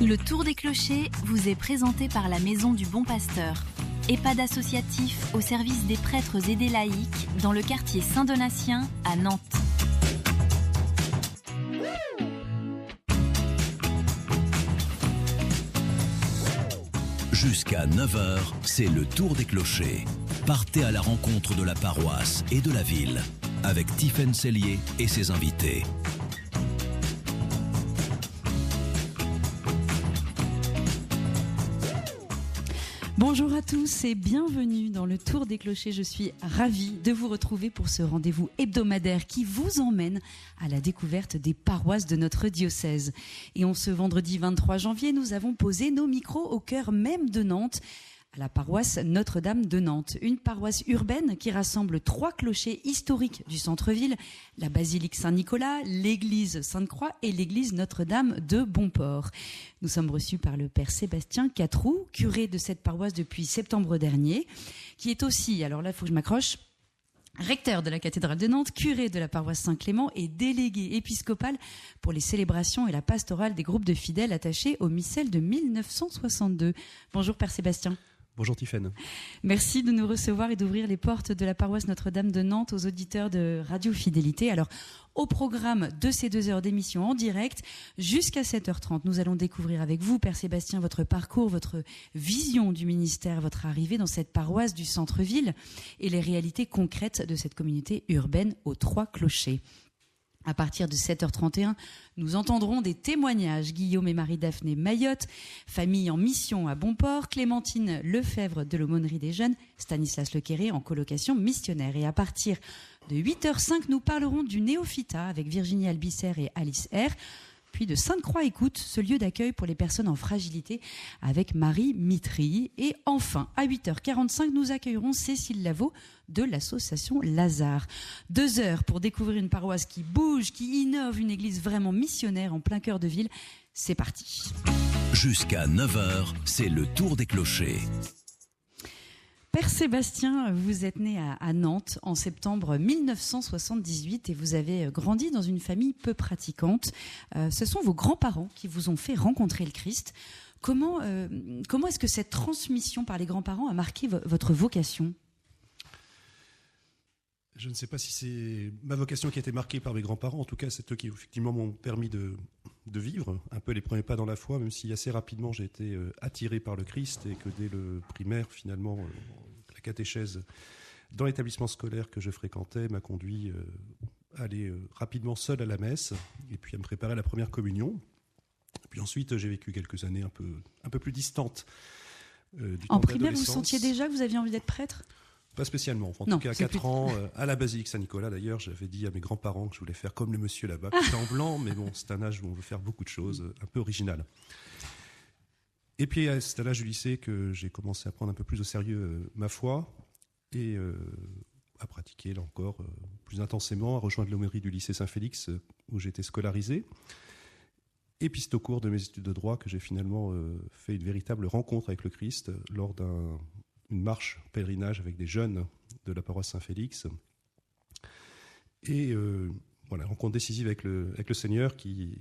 Le Tour des Clochers vous est présenté par la Maison du Bon Pasteur, EHPAD associatif au service des prêtres et des laïcs dans le quartier Saint-Donatien à Nantes. Jusqu'à 9h, c'est le Tour des Clochers. Partez à la rencontre de la paroisse et de la ville avec Tiffaine Cellier et ses invités. Bonjour à tous et bienvenue dans le Tour des Clochers. Je suis ravie de vous retrouver pour ce rendez-vous hebdomadaire qui vous emmène à la découverte des paroisses de notre diocèse. Et en ce vendredi 23 janvier, nous avons posé nos micros au cœur même de Nantes, à la paroisse Notre-Dame de Nantes. Une paroisse urbaine qui rassemble 3 clochers historiques du centre-ville, la basilique Saint-Nicolas, l'église Sainte-Croix et l'église Notre-Dame de Bonport. Nous sommes reçus par le père Sébastien Catroux, curé de cette paroisse depuis septembre dernier, qui est aussi, alors là il faut que je m'accroche, recteur de la cathédrale de Nantes, curé de la paroisse Saint-Clément et délégué épiscopal pour les célébrations et la pastorale des groupes de fidèles attachés au missel de 1962. Bonjour père Sébastien. Bonjour Tiffaine. Merci de nous recevoir et d'ouvrir les portes de la paroisse Notre-Dame de Nantes aux auditeurs de Radio Fidélité. Alors, au programme de ces 2 heures d'émission en direct, jusqu'à 7h30, nous allons découvrir avec vous, Père Sébastien, votre parcours, votre vision du ministère, votre arrivée dans cette paroisse du centre-ville et les réalités concrètes de cette communauté urbaine aux 3 clochers. À partir de 7h31, nous entendrons des témoignages. Guillaume et Marie-Daphné Mayotte, famille en mission à Bonport, Clémentine Lefebvre de l'aumônerie des jeunes, Stanislas Lequéré en colocation missionnaire. Et à partir de 8h05, nous parlerons du Néophyta avec Virginie Albisser et Alice R. Puis de Sainte-Croix Écoute, ce lieu d'accueil pour les personnes en fragilité avec Marie Mitry. Et enfin, à 8h45, nous accueillerons Cécile Lavaux de l'association Lazare. 2 heures pour découvrir une paroisse qui bouge, qui innove, une église vraiment missionnaire en plein cœur de ville. C'est parti. Jusqu'à 9h, c'est le Tour des Clochers. Père Sébastien, vous êtes né à Nantes en septembre 1978 et vous avez grandi dans une famille peu pratiquante. Ce sont vos grands-parents qui vous ont fait rencontrer le Christ. Comment est-ce que cette transmission par les grands-parents a marqué votre vocation ? Je ne sais pas si c'est ma vocation qui a été marquée par mes grands-parents. En tout cas, c'est eux qui effectivement m'ont permis de vivre un peu les premiers pas dans la foi, même si assez rapidement j'ai été attiré par le Christ et que dès le primaire, finalement, la catéchèse dans l'établissement scolaire que je fréquentais m'a conduit à aller rapidement seul à la messe et puis à me préparer à la première communion. Puis ensuite, j'ai vécu quelques années un peu plus distantes du temps En primaire, vous d'adolescence. sentiez déjà que vous aviez envie d'être prêtre ? Pas spécialement. En tout cas, à 4 ans, à la basilique Saint-Nicolas, d'ailleurs, j'avais dit à mes grands-parents que je voulais faire comme le monsieur là-bas, qui était en blanc, mais bon, c'est un âge où on veut faire beaucoup de choses, un peu originales. Et puis, c'est à l'âge du lycée que j'ai commencé à prendre un peu plus au sérieux ma foi et à pratiquer, là encore, plus intensément, à rejoindre l'aumônerie du lycée Saint-Félix, où j'étais scolarisé. Et puis, c'est au cours de mes études de droit que j'ai finalement fait une véritable rencontre avec le Christ lors une marche, pèlerinage avec des jeunes de la paroisse Saint-Félix. Et voilà, rencontre décisive avec le Seigneur qui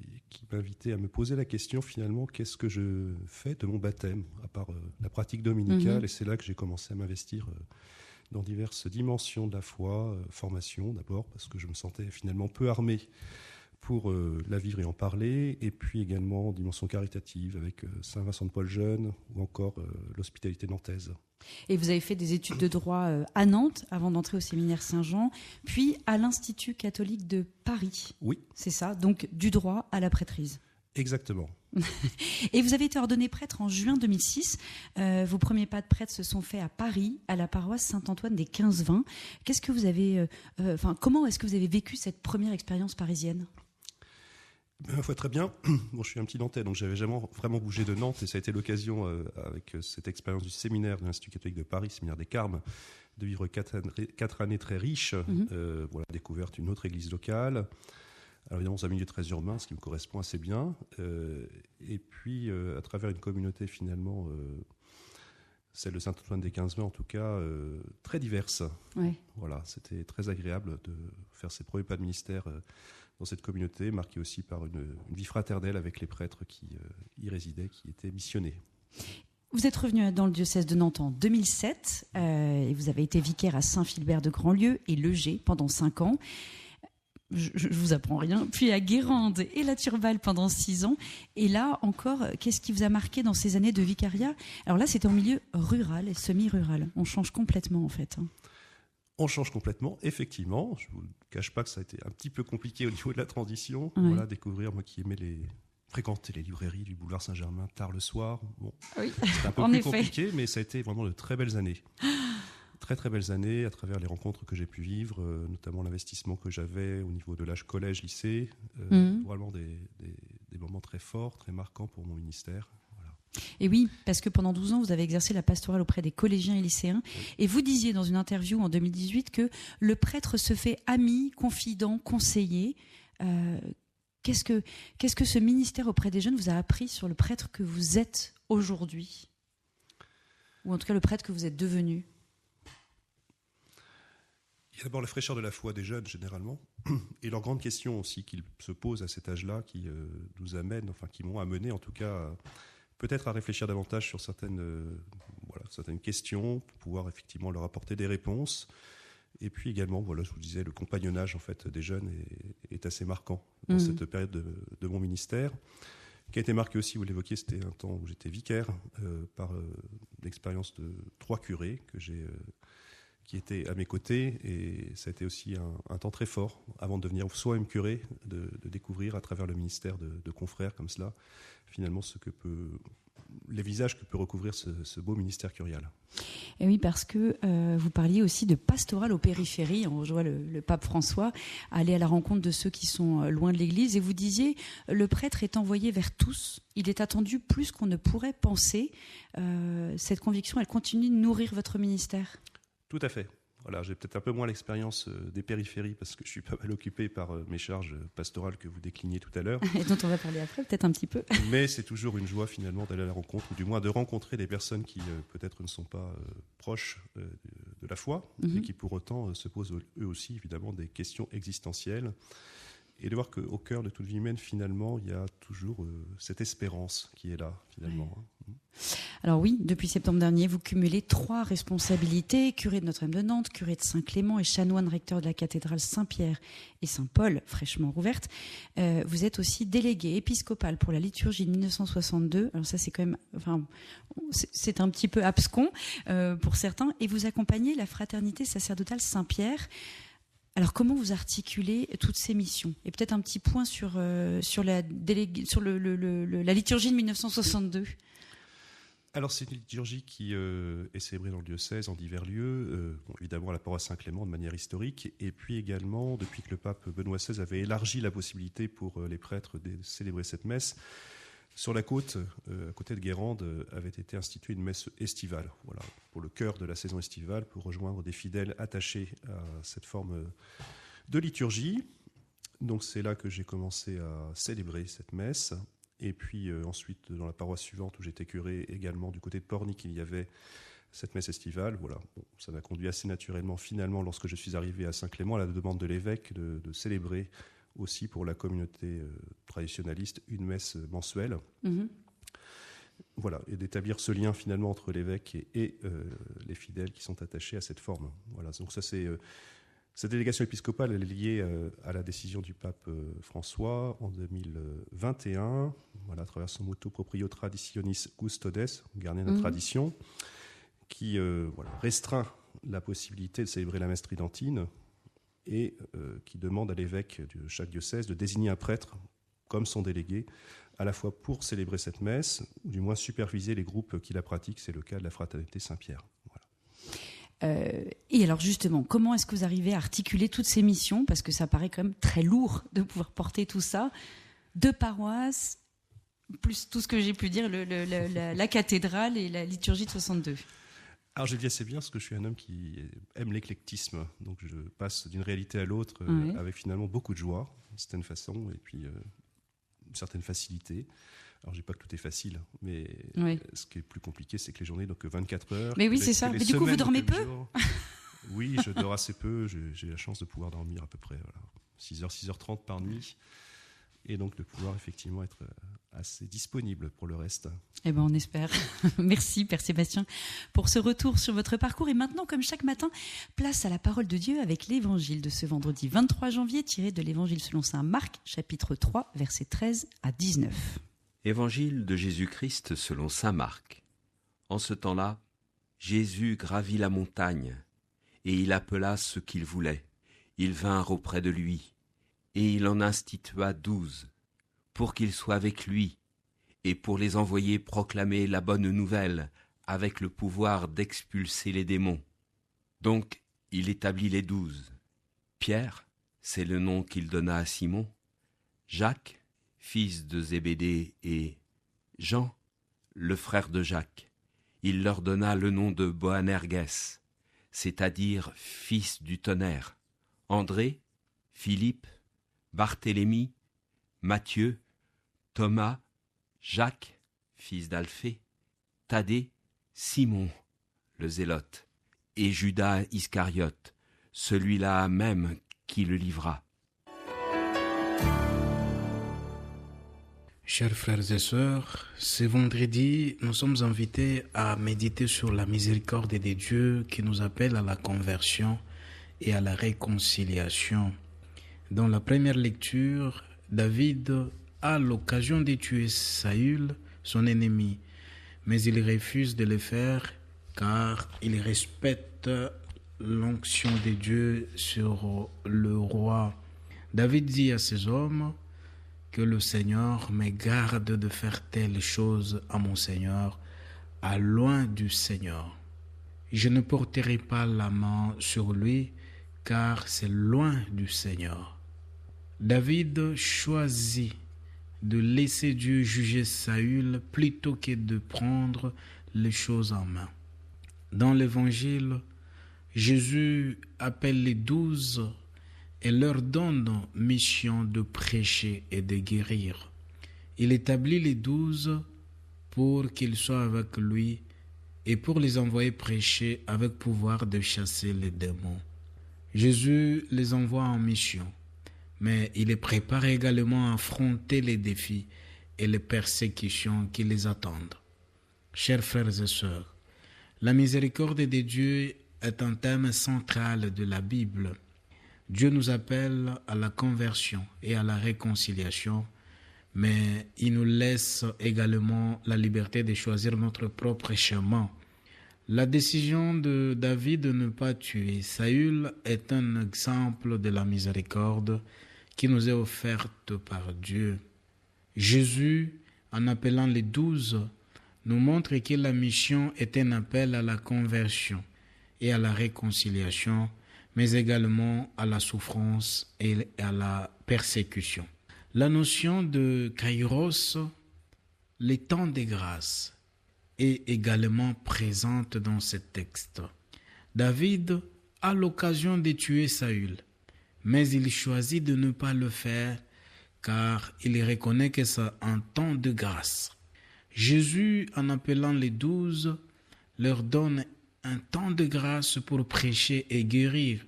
m'invitait à me poser la question finalement, qu'est-ce que je fais de mon baptême, à part la pratique dominicale. Et c'est là que j'ai commencé à m'investir dans diverses dimensions de la foi, formation d'abord, parce que je me sentais finalement peu armé pour la vivre et en parler, et puis également dimension caritative avec Saint Vincent de Paul Jeune ou encore l'hospitalité nantaise. Et vous avez fait des études de droit à Nantes avant d'entrer au séminaire Saint-Jean, puis à l'Institut catholique de Paris. Oui. C'est ça, donc du droit à la prêtrise. Exactement. Et vous avez été ordonné prêtre en juin 2006. Vos premiers pas de prêtre se sont faits à Paris, à la paroisse Saint-Antoine des 15-20. Qu'est-ce que vous avez, comment est-ce que vous avez vécu cette première expérience parisienne ? Ma foi, très bien. Bon, je suis un petit Nantais, donc j'avais jamais vraiment bougé de Nantes, et ça a été l'occasion, avec cette expérience du séminaire de l'Institut catholique de Paris, séminaire des Carmes, de vivre 4 années très riches. Voilà, découverte une autre église locale. Alors évidemment, c'est un milieu très urbain, ce qui me correspond assez bien. Et puis, à travers une communauté finalement, celle de Saint-Antoine des 15-20 en tout cas, très diverse. Ouais. Voilà, c'était très agréable de faire ses premiers pas de ministère dans cette communauté, marquée aussi par une vie fraternelle avec les prêtres qui y résidaient, qui étaient missionnés. Vous êtes revenu dans le diocèse de Nantes en 2007 et vous avez été vicaire à Saint-Philbert de Grandlieu et Legé pendant 5 ans. Je vous apprends rien. Puis à Guérande et La Turballe pendant 6 ans. Et là encore, qu'est-ce qui vous a marqué dans ces années de vicariat ? Alors là, c'était en milieu rural et semi-rural. On change complètement en fait. On change complètement, effectivement. Je ne vous cache pas que ça a été un petit peu compliqué au niveau de la transition. Oui. Voilà, découvrir, moi qui aimais fréquenter les librairies du boulevard Saint-Germain tard le soir. Bon, oui. C'était un peu En plus effet. compliqué, mais ça a été vraiment de très belles années. Très très belles années à travers les rencontres que j'ai pu vivre, notamment l'investissement que j'avais au niveau de l'âge collège-lycée. Vraiment des moments très forts, très marquants pour mon ministère. Voilà. Et oui, parce que pendant 12 ans, vous avez exercé la pastorale auprès des collégiens et lycéens. Oui. Et vous disiez dans une interview en 2018 que le prêtre se fait ami, confident, conseiller. Qu'est-ce que ce ministère auprès des jeunes vous a appris sur le prêtre que vous êtes aujourd'hui ? Ou en tout cas le prêtre que vous êtes devenu ? Il y a d'abord la fraîcheur de la foi des jeunes, généralement, et leurs grandes questions aussi qu'ils se posent à cet âge-là, qui nous amènent, enfin qui m'ont amené en tout cas peut-être à réfléchir davantage sur certaines questions, pour pouvoir effectivement leur apporter des réponses. Et puis également, voilà, je vous disais, le compagnonnage en fait des jeunes est assez marquant dans cette période de mon ministère, qui a été marqué aussi, vous l'évoquiez, c'était un temps où j'étais vicaire, par l'expérience de 3 curés qui étaient à mes côtés, et ça a été aussi un temps très fort, avant de devenir soi-même curé, de découvrir à travers le ministère de confrères comme cela, finalement les visages que peut recouvrir ce beau ministère curial. Et oui, parce que vous parliez aussi de pastoral aux périphéries. On rejoint le pape François, aller à la rencontre de ceux qui sont loin de l'Église. Et vous disiez, le prêtre est envoyé vers tous. Il est attendu plus qu'on ne pourrait penser. Cette conviction, elle continue de nourrir votre ministère. Tout à fait. Voilà, j'ai peut-être un peu moins l'expérience des périphéries parce que je suis pas mal occupé par mes charges pastorales que vous décliniez tout à l'heure. Et dont on va parler après, peut-être un petit peu. Mais c'est toujours une joie finalement d'aller à la rencontre, ou du moins de rencontrer des personnes qui peut-être ne sont pas proches de la foi, et qui pour autant se posent eux aussi évidemment des questions existentielles. Et de voir qu'au cœur de toute vie humaine, finalement, il y a toujours cette espérance qui est là, finalement. Ouais. Alors oui, depuis septembre dernier, vous cumulez 3 responsabilités, curé de Notre-Dame de Nantes, curé de Saint-Clément et chanoine recteur de la cathédrale Saint-Pierre et Saint-Paul, fraîchement rouverte. Vous êtes aussi délégué épiscopal pour la liturgie de 1962. Alors ça, c'est quand même, c'est un petit peu abscon pour certains. Et vous accompagnez la fraternité sacerdotale Saint-Pierre. Alors, comment vous articulez toutes ces missions ? Et peut-être un petit point sur la liturgie de 1962. Alors, c'est une liturgie qui est célébrée dans le diocèse en divers lieux, évidemment à la paroisse Saint-Clément de manière historique, et puis également, depuis que le pape Benoît XVI avait élargi la possibilité pour les prêtres de célébrer cette messe, sur la côte, à côté de Guérande, avait été instituée une messe estivale, voilà, pour le cœur de la saison estivale, pour rejoindre des fidèles attachés à cette forme de liturgie. Donc c'est là que j'ai commencé à célébrer cette messe. Et puis ensuite, dans la paroisse suivante où j'étais curé, également du côté de Pornic, il y avait cette messe estivale. Voilà. Bon, ça m'a conduit assez naturellement, finalement, lorsque je suis arrivé à Saint-Clément, à la demande de l'évêque, de célébrer aussi pour la communauté traditionnaliste une messe mensuelle. Voilà, et d'établir ce lien finalement entre l'évêque et les fidèles qui sont attachés à cette forme. Voilà, donc ça c'est cette délégation épiscopale, elle est liée à la décision du pape François en 2021, voilà, à travers son motto Proprio Traditionis Custodes, gardien de la tradition, qui restreint la possibilité de célébrer la messe tridentine et qui demande à l'évêque de chaque diocèse de désigner un prêtre comme son délégué, à la fois pour célébrer cette messe, ou du moins superviser les groupes qui la pratiquent. C'est le cas de la fraternité Saint-Pierre. Voilà. Et alors justement, comment est-ce que vous arrivez à articuler toutes ces missions ? Parce que ça paraît quand même très lourd de pouvoir porter tout ça. 2 paroisses, plus tout ce que j'ai pu dire, la cathédrale et la liturgie de 62. Alors je le dis assez bien parce que je suis un homme qui aime l'éclectisme, donc je passe d'une réalité à l'autre avec finalement beaucoup de joie, d'une certaine façon, et puis une certaine facilité. Alors je dis pas que tout est facile, mais ce qui est plus compliqué, c'est que les journées, donc 24 heures. Mais oui, c'est ça. Mais du coup, vous dormez peu ? Oui, je dors assez peu, j'ai la chance de pouvoir dormir à peu près 6h, 6h30 par nuit, et donc de pouvoir effectivement être assez disponible pour le reste. Eh bien, on espère. Merci, Père Sébastien, pour ce retour sur votre parcours. Et maintenant, comme chaque matin, place à la parole de Dieu avec l'Évangile de ce vendredi 23 janvier, tiré de l'Évangile selon saint Marc, chapitre 3, versets 13 à 19. Évangile de Jésus-Christ selon saint Marc. En ce temps-là, Jésus gravit la montagne, et il appela ceux qu'il voulait. Ils vinrent auprès de lui, et il en institua 12, pour qu'ils soient avec lui, et pour les envoyer proclamer la bonne nouvelle, avec le pouvoir d'expulser les démons. Donc il établit les 12. Pierre, c'est le nom qu'il donna à Simon, Jacques, fils de Zébédée, et Jean, le frère de Jacques. Il leur donna le nom de Boanerges, c'est-à-dire fils du tonnerre, André, Philippe, Barthélemy, Matthieu, Thomas, Jacques, fils d'Alphée, Thaddée, Simon, le zélote, et Judas Iscariote, celui-là même qui le livra. Chers frères et sœurs, ce vendredi, nous sommes invités à méditer sur la miséricorde des dieux qui nous appelle à la conversion et à la réconciliation. Dans la première lecture, David a l'occasion de tuer Saül, son ennemi, mais il refuse de le faire car il respecte l'onction de Dieu sur le roi. David dit à ses hommes: que le Seigneur me garde de faire telle chose à mon Seigneur, à loin du Seigneur. Je ne porterai pas la main sur lui, car c'est loin du Seigneur. David choisit de laisser Dieu juger Saül plutôt que de prendre les choses en main. Dans l'Évangile, Jésus appelle les 12 et leur donne mission de prêcher et de guérir. Il établit les 12 pour qu'ils soient avec lui et pour les envoyer prêcher avec pouvoir de chasser les démons. Jésus les envoie en mission, mais il les prépare également à affronter les défis et les persécutions qui les attendent. Chers frères et sœurs, la miséricorde de Dieu est un thème central de la Bible. Dieu nous appelle à la conversion et à la réconciliation, mais il nous laisse également la liberté de choisir notre propre chemin. La décision de David de ne pas tuer Saül est un exemple de la miséricorde qui nous est offerte par Dieu. Jésus, en appelant les 12, nous montre que la mission est un appel à la conversion et à la réconciliation, mais également à la souffrance et à la persécution. La notion de kairos, le temps de grâce, est également présente dans ce texte. David a l'occasion de tuer Saül, mais il choisit de ne pas le faire car il reconnaît que c'est un temps de grâce. Jésus, en appelant les 12, leur donne un temps de grâce pour prêcher et guérir,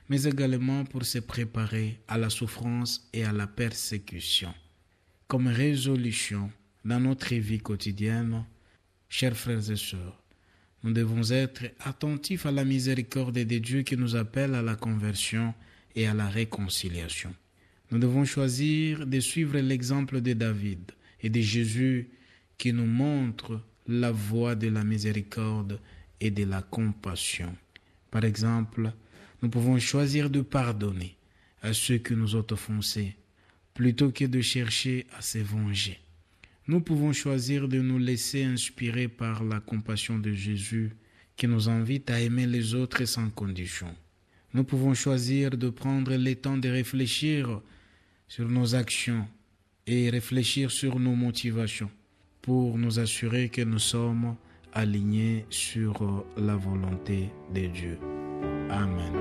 mais également pour se préparer à la souffrance et à la persécution. Comme résolution dans notre vie quotidienne, chers frères et sœurs, nous devons être attentifs à la miséricorde de Dieu qui nous appelle à la conversion et à la réconciliation. Nous devons choisir de suivre l'exemple de David et de Jésus qui nous montre la voie de la miséricorde et de la compassion. Par exemple, nous pouvons choisir de pardonner à ceux qui nous ont offensés plutôt que de chercher à se venger. Nous pouvons choisir de nous laisser inspirer par la compassion de Jésus qui nous invite à aimer les autres sans condition. Nous pouvons choisir de prendre le temps de réfléchir sur nos actions et réfléchir sur nos motivations pour nous assurer que nous sommes alignés sur la volonté de Dieu. Amen.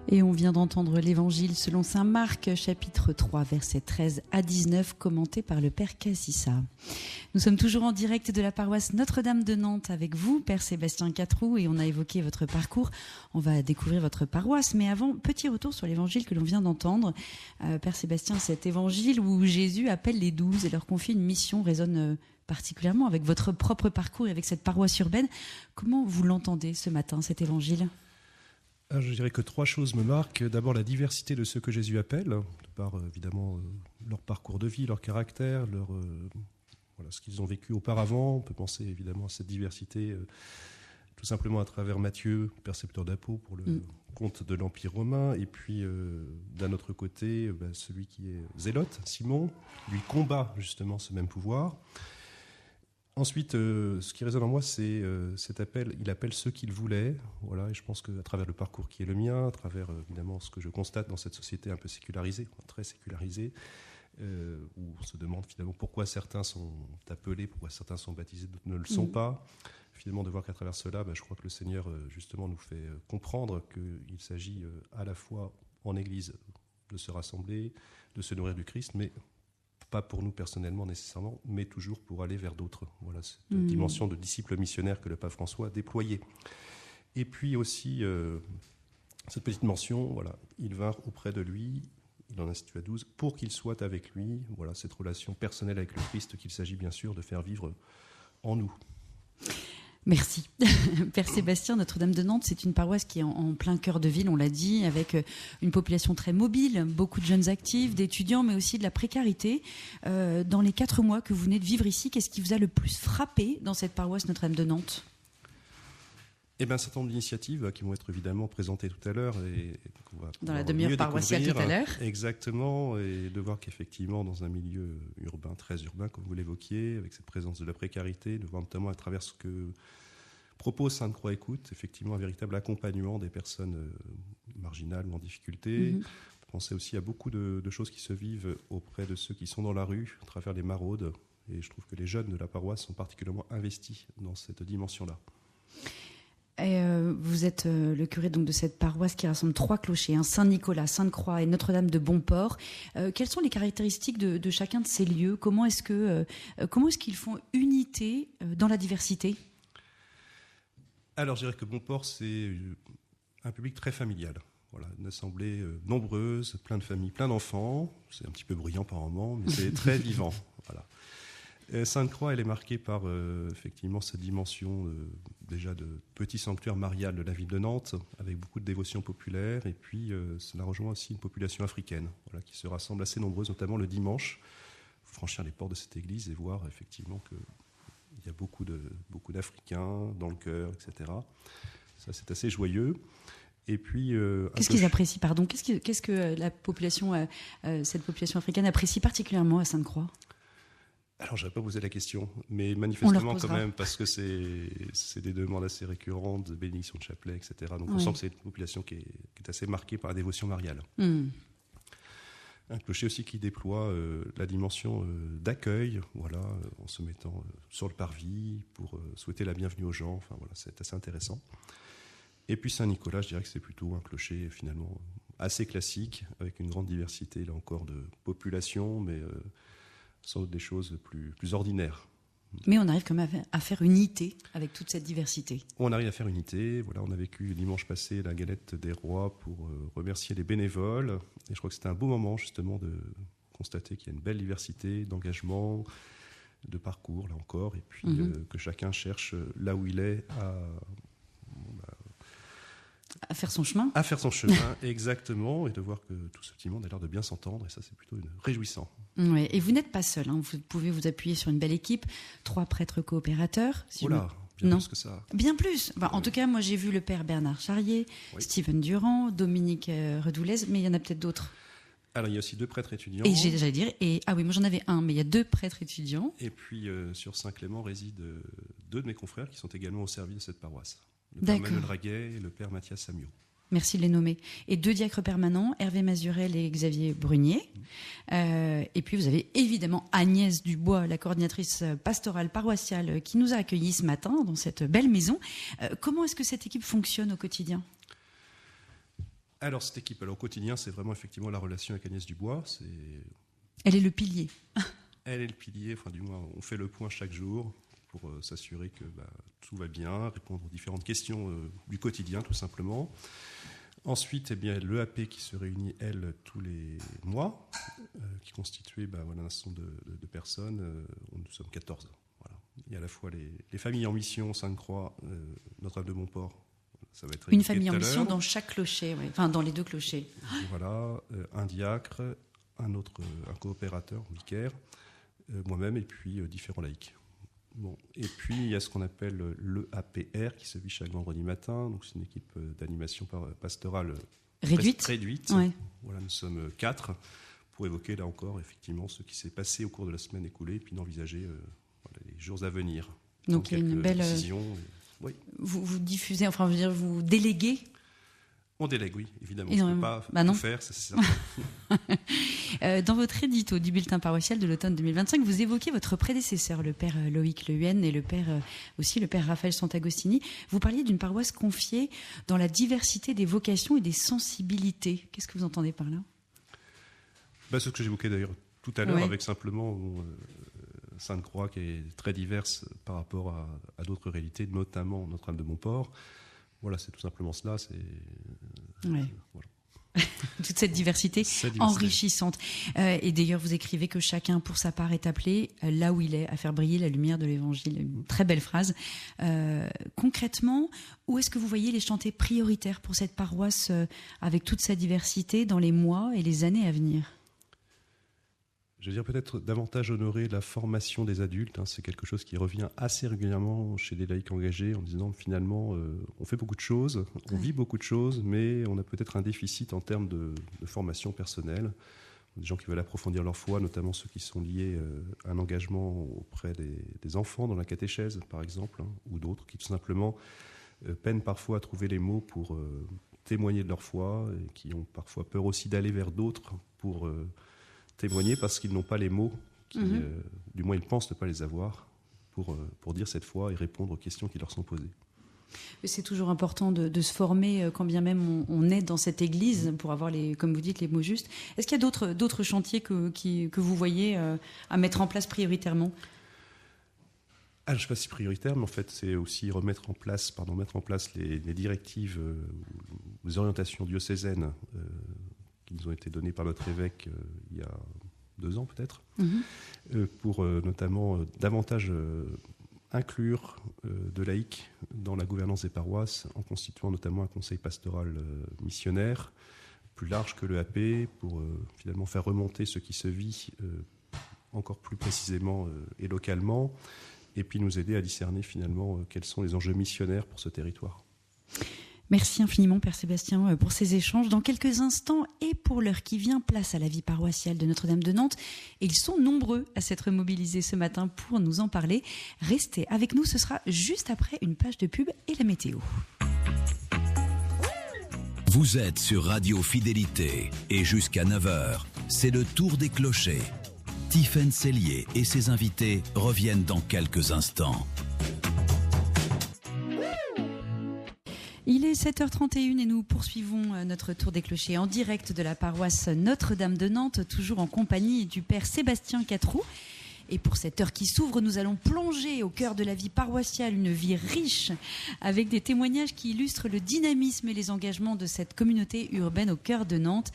Et on vient d'entendre l'Évangile selon saint Marc, chapitre 3, versets 13 à 19, commenté par le Père Cassissa. Nous sommes toujours en direct de la paroisse Notre-Dame de Nantes avec vous, Père Sébastien Catroux, et on a évoqué votre parcours. On va découvrir votre paroisse, mais avant, petit retour sur l'Évangile que l'on vient d'entendre. Père Sébastien, cet Évangile où Jésus appelle les 12 et leur confie une mission résonne particulièrement avec votre propre parcours et avec cette paroisse urbaine. Comment vous l'entendez ce matin, cet Évangile ? Je dirais que 3 choses me marquent. D'abord, la diversité de ceux que Jésus appelle, de par évidemment leur parcours de vie, leur caractère, ce qu'ils ont vécu auparavant. On peut penser évidemment à cette diversité tout simplement à travers Matthieu, percepteur d'impôts pour le compte de l'Empire romain. Et puis, d'un autre côté, celui qui est zélote, Simon, lui combat justement ce même pouvoir. Ensuite, ce qui résonne en moi, c'est cet appel. Il appelle ceux qu'il voulait. Voilà, et je pense qu'à travers le parcours qui est le mien, à travers évidemment ce que je constate dans cette société un peu sécularisée, très sécularisée, où on se demande finalement pourquoi certains sont appelés, pourquoi certains sont baptisés, d'autres ne le sont pas. Finalement, de voir qu'à travers cela, je crois que le Seigneur justement nous fait comprendre qu'il s'agit à la fois en Église de se rassembler, de se nourrir du Christ, mais pas pour nous personnellement nécessairement, mais toujours pour aller vers d'autres. Voilà cette dimension de disciple missionnaire que le pape François a déployée. Et puis aussi, cette petite mention, voilà, ils vinrent auprès de lui, il en institua 12, pour qu'il soit avec lui. Voilà, cette relation personnelle avec le Christ qu'il s'agit bien sûr de faire vivre en nous. Merci. Père Sébastien, Notre-Dame de Nantes, c'est une paroisse qui est en plein cœur de ville, on l'a dit, avec une population très mobile, beaucoup de jeunes actifs, d'étudiants, mais aussi de la précarité. Dans les 4 mois que vous venez de vivre ici, qu'est-ce qui vous a le plus frappé dans cette paroisse Notre-Dame de Nantes ? Un certain nombre d'initiatives qui vont être évidemment présentées tout à l'heure. Et qu'on va dans la demi-heure paroissiale tout à l'heure. Exactement, et de voir qu'effectivement, dans un milieu urbain, très urbain, comme vous l'évoquiez, avec cette présence de la précarité, de voir notamment à travers ce que propose Sainte-Croix Écoute, effectivement un véritable accompagnement des personnes marginales ou en difficulté. Pensez aussi à beaucoup de choses qui se vivent auprès de ceux qui sont dans la rue, à travers les maraudes. Et je trouve que les jeunes de la paroisse sont particulièrement investis dans cette dimension-là. Et vous êtes le curé donc de cette paroisse qui rassemble 3 clochers, Saint-Nicolas, Sainte-Croix et Notre-Dame de Bonport. Quelles sont les caractéristiques de chacun de ces lieux ? Comment est-ce qu'ils font unité dans la diversité ? Alors, je dirais que Bonport, c'est un public très familial. Voilà, une assemblée nombreuse, plein de familles, plein d'enfants. C'est un petit peu bruyant par moments, mais c'est très vivant. Voilà. Sainte-Croix, elle est marquée par effectivement cette dimension déjà de petit sanctuaire marial de la ville de Nantes, avec beaucoup de dévotions populaires, et puis cela rejoint aussi une population africaine, voilà, qui se rassemble assez nombreuse, notamment le dimanche. Franchir les portes de cette église et voir effectivement qu'il y a beaucoup d'Africains dans le chœur, etc. Ça, c'est assez joyeux. Et puis, qu'est-ce qu'ils apprécient, pardon ? Qu'est-ce que la population, cette population africaine apprécie particulièrement à Sainte-Croix ? Alors, je n'avais pas posé la question, mais manifestement quand même, parce que c'est des demandes assez récurrentes, de bénédiction de chapelet, etc. Donc on sent que c'est une population qui est assez marquée par la dévotion mariale. Un clocher aussi qui déploie la dimension d'accueil, voilà, en se mettant sur le parvis pour souhaiter la bienvenue aux gens. Enfin voilà, c'est assez intéressant. Et puis Saint-Nicolas, je dirais que c'est plutôt un clocher finalement assez classique, avec une grande diversité, là encore, de population, mais sans doute des choses plus ordinaires. Mais on arrive quand même à faire unité avec toute cette diversité. On arrive à faire unité. Voilà, on a vécu dimanche passé la galette des rois pour remercier les bénévoles. Et je crois que c'était un beau moment justement de constater qu'il y a une belle diversité d'engagement, de parcours, là encore, et puis que chacun cherche là où il est à faire son chemin. À faire son chemin, exactement, et de voir que tout ce petit monde a l'air de bien s'entendre, et ça c'est plutôt réjouissant. Ouais, et vous n'êtes pas seul, hein. Vous pouvez vous appuyer sur une belle équipe, 3 prêtres coopérateurs. Bien plus que ça. Bien plus. En tout cas, moi j'ai vu le père Bernard Charrier, Steven Durand, Dominique Redoulez, mais il y en a peut-être d'autres. Alors il y a aussi 2 prêtres étudiants. Et j'allais dire, moi j'en avais un, mais il y a 2 prêtres étudiants. Et puis sur Saint-Clément résident 2 de mes confrères qui sont également au service de cette paroisse. Le père Manuel Raguet et le père Mathias Samiot. Merci de les nommer. Et 2 diacres permanents, Hervé Mazurel et Xavier Brunier. Et puis vous avez évidemment Agnès Dubois, la coordinatrice pastorale paroissiale, qui nous a accueillis ce matin dans cette belle maison. Comment est-ce que cette équipe fonctionne au quotidien ? Alors, cette équipe, au quotidien, c'est vraiment effectivement la relation avec Agnès Dubois. Elle est le pilier. Elle est le pilier, du moins, on fait le point chaque jour pour s'assurer que tout va bien, répondre aux différentes questions du quotidien, tout simplement. Ensuite, l'EAP qui se réunit, elle, tous les mois, qui constituait un certain nombre de personnes. Nous sommes 14. Voilà. Il y a à la fois les familles en mission, Sainte-Croix, Notre-Dame de Montport. Ça va être une famille en mission dans chaque clocher, enfin dans les 2 clochers. Et voilà, un diacre, un coopérateur, un vicaire, moi-même et puis différents laïcs. Bon. Et puis il y a ce qu'on appelle l'EAPR qui se vit chaque vendredi matin. Donc c'est une équipe d'animation pastorale réduite. Ouais. Voilà, nous sommes 4 pour évoquer là encore effectivement ce qui s'est passé au cours de la semaine écoulée et puis d'envisager les jours à venir. Donc il y a une belle décision. Oui. Vous diffusez, enfin je veux dire, vous déléguez. On délègue, oui, évidemment. On ne peut pas tout faire, c'est certain. Dans votre édito du bulletin paroissial de l'automne 2025, vous évoquez votre prédécesseur, le père Loïc Lehuen, et le père Raphaël Sant'Agostini. Vous parliez d'une paroisse confiée dans la diversité des vocations et des sensibilités. Qu'est-ce que vous entendez par là ? Ce que j'évoquais d'ailleurs tout à l'heure, avec simplement Sainte-Croix qui est très diverse par rapport à d'autres réalités, notamment Notre-Dame de Montport. Voilà, c'est tout simplement cela. Voilà. Toute cette diversité enrichissante. Et d'ailleurs, vous écrivez que chacun, pour sa part, est appelé là où il est à faire briller la lumière de l'Évangile. Une très belle phrase. Concrètement, où est-ce que vous voyez les chantiers prioritaires pour cette paroisse avec toute sa diversité dans les mois et les années à venir ? Je veux dire peut-être davantage honorer la formation des adultes. C'est quelque chose qui revient assez régulièrement chez les laïcs engagés en disant finalement on fait beaucoup de choses, on vit beaucoup de choses, mais on a peut-être un déficit en termes de formation personnelle. Des gens qui veulent approfondir leur foi, notamment ceux qui sont liés à un engagement auprès des enfants dans la catéchèse par exemple, ou d'autres qui tout simplement peinent parfois à trouver les mots pour témoigner de leur foi et qui ont parfois peur aussi d'aller vers d'autres pour témoigner parce qu'ils n'ont pas les mots, du moins ils pensent ne pas les avoir, pour dire cette foi et répondre aux questions qui leur sont posées. C'est toujours important de se former quand bien même on est dans cette église pour avoir, comme vous dites, les mots justes. Est-ce qu'il y a d'autres chantiers que vous voyez à mettre en place prioritairement ? Je ne sais pas si prioritaire, mais en fait c'est aussi mettre en place les directives, les orientations diocésaines qui nous ont été données par notre évêque il y a 2 ans peut-être, pour notamment davantage inclure de laïcs dans la gouvernance des paroisses, en constituant notamment un conseil pastoral missionnaire, plus large que l'EAP, pour finalement faire remonter ce qui se vit encore plus précisément et localement, et puis nous aider à discerner finalement quels sont les enjeux missionnaires pour ce territoire. Merci infiniment, Père Sébastien, pour ces échanges. Dans quelques instants, et pour l'heure qui vient, place à la vie paroissiale de Notre-Dame de Nantes. Et ils sont nombreux à s'être mobilisés ce matin pour nous en parler. Restez avec nous, ce sera juste après une page de pub et la météo. Vous êtes sur Radio Fidélité et jusqu'à 9h, c'est le tour des clochers. Tiffaine Sellier et ses invités reviennent dans quelques instants. Il est 7h31 et nous poursuivons notre tour des clochers en direct de la paroisse Notre-Dame de Nantes, toujours en compagnie du Père Sébastien Catroux. Et pour cette heure qui s'ouvre, nous allons plonger au cœur de la vie paroissiale, une vie riche, avec des témoignages qui illustrent le dynamisme et les engagements de cette communauté urbaine au cœur de Nantes.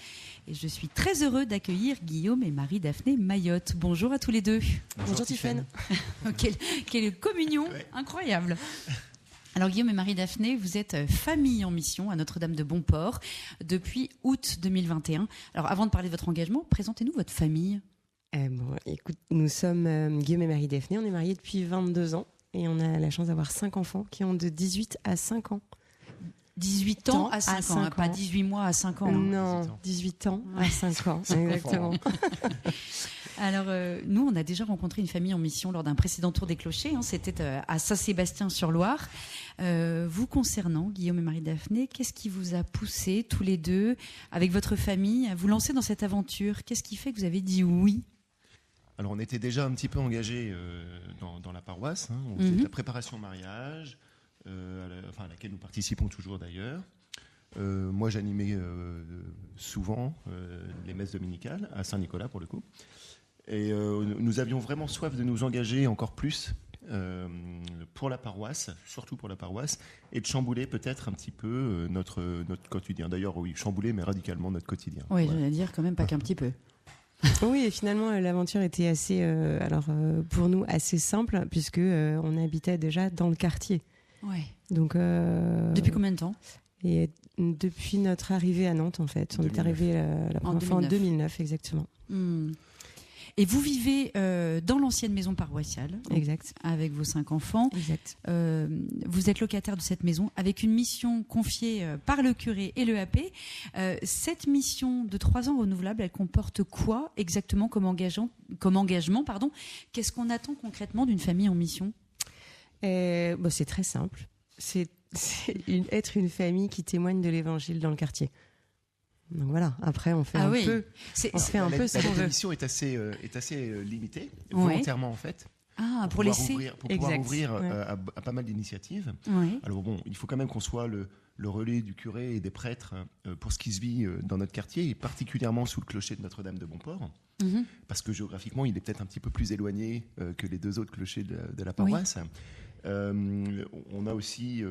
Et je suis très heureux d'accueillir Guillaume et Marie-Daphné Mayotte. Bonjour à tous les deux. Bonjour Tiffaine. Quelle communion incroyable. Alors Guillaume et Marie-Daphné, vous êtes famille en mission à Notre-Dame de Montport depuis août 2021. Alors avant de parler de votre engagement, présentez-nous votre famille. Écoute, nous sommes Guillaume et Marie-Daphné, on est mariés depuis 22 ans et on a la chance d'avoir 5 enfants qui ont de 18 à 5 ans. 18 ans à 5 ans, pas 18 mois à 5 ans. Non, 18 ans à 5 ans, exactement. Alors, nous, on a déjà rencontré une famille en mission lors d'un précédent tour des clochers. C'était à Saint-Sébastien-sur-Loire. Vous concernant, Guillaume et Marie-Daphné, qu'est-ce qui vous a poussé, tous les deux, avec votre famille, à vous lancer dans cette aventure ? Qu'est-ce qui fait que vous avez dit oui ? Alors, on était déjà un petit peu engagés dans la paroisse. On faisait de la préparation au mariage, à laquelle nous participons toujours d'ailleurs. Moi, j'animais souvent les messes dominicales, à Saint-Nicolas pour le coup. Et nous avions vraiment soif de nous engager encore plus pour la paroisse, surtout pour la paroisse, et de chambouler peut-être un petit peu notre quotidien. D'ailleurs, oui, chambouler, mais radicalement notre quotidien. Oui, voilà. J'allais dire quand même pas qu'un petit peu. Oui, et finalement, l'aventure était assez, pour nous, assez simple, puisque on habitait déjà dans le quartier. Ouais. Donc, depuis combien de temps ? Et depuis notre arrivée à Nantes, en fait. On 2009. Est arrivé la première fois en 2009, exactement. Et vous vivez dans l'ancienne maison paroissiale. Exact. Avec vos 5 enfants. Exact. Vous êtes locataire de cette maison avec une mission confiée par le curé et l'EAP. Cette mission de 3 ans renouvelable, elle comporte quoi exactement comme engagement Qu'est-ce qu'on attend concrètement d'une famille en mission ? C'est très simple. C'est être une famille qui témoigne de l'évangile dans le quartier. Donc voilà, après on fait un peu ce qu'on veut. La mission est assez limitée, volontairement en fait. Pour laisser pouvoir ouvrir à pas mal d'initiatives. Oui. Alors bon, il faut quand même qu'on soit le relais du curé et des prêtres pour ce qui se vit dans notre quartier, et particulièrement sous le clocher de Notre-Dame de Bonport, parce que géographiquement il est peut-être un petit peu plus éloigné que les 2 autres clochers de la paroisse. Oui. On a aussi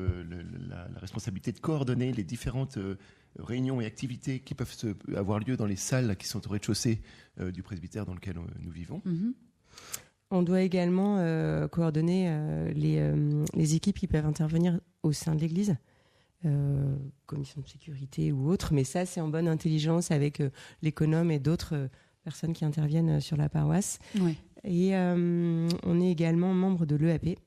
la responsabilité de coordonner les différentes réunions et activités qui peuvent avoir lieu dans les salles qui sont au rez-de-chaussée du presbytère dans lequel nous vivons. On doit également coordonner les équipes qui peuvent intervenir au sein de l'Église, commission de sécurité ou autre, mais ça c'est en bonne intelligence avec l'économe et d'autres personnes qui interviennent sur la paroisse. Oui. Et on est également membre de l'EAP,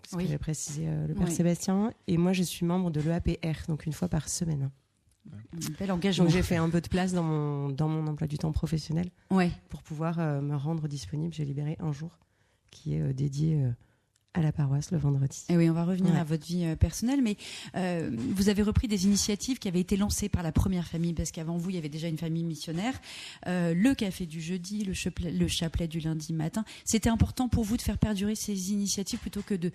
ce que j'ai précisé le Père Sébastien, et moi je suis membre de l'EAPR, donc une fois par semaine. Un bel engagement. Donc j'ai fait un peu de place dans mon emploi du temps professionnel pour pouvoir me rendre disponible. J'ai libéré un jour qui est dédié à la paroisse le vendredi. Et oui, on va revenir à votre vie personnelle, mais vous avez repris des initiatives qui avaient été lancées par la première famille, parce qu'avant vous, il y avait déjà une famille missionnaire. Le café du jeudi, le chapelet du lundi matin. C'était important pour vous de faire perdurer ces initiatives plutôt que de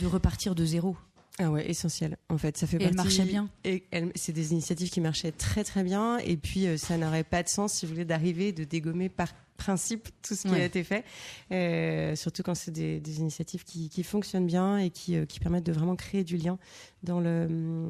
repartir de zéro? Ah ouais, essentiel. En fait, ça fait partie. Elle marchait bien. Et c'est des initiatives qui marchaient très très bien. Et puis, ça n'aurait pas de sens, si vous voulez, d'arriver de dégommer par principe tout ce qui a été fait. Surtout quand c'est des initiatives qui fonctionnent bien et qui permettent de vraiment créer du lien dans le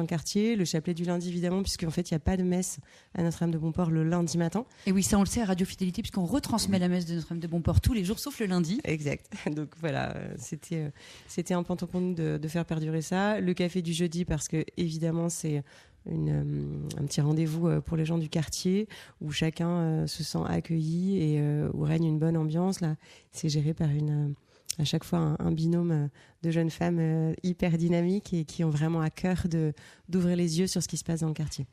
quartier. Le chapelet du lundi, évidemment, puisqu'en fait, il n'y a pas de messe à Notre-Dame de Bonport le lundi matin. Et oui, ça, on le sait à Radio Fidélité, puisqu'on retransmet la messe de Notre-Dame de Bonport tous les jours, sauf le lundi. Exact. Donc voilà, c'était important pour nous de faire perdurer ça. Le café du jeudi, parce que, évidemment, c'est un petit rendez-vous pour les gens du quartier, où chacun se sent accueilli et où règne une bonne ambiance. Là, c'est géré par à chaque fois un binôme de jeunes femmes hyper dynamiques et qui ont vraiment à cœur d'ouvrir les yeux sur ce qui se passe dans le quartier.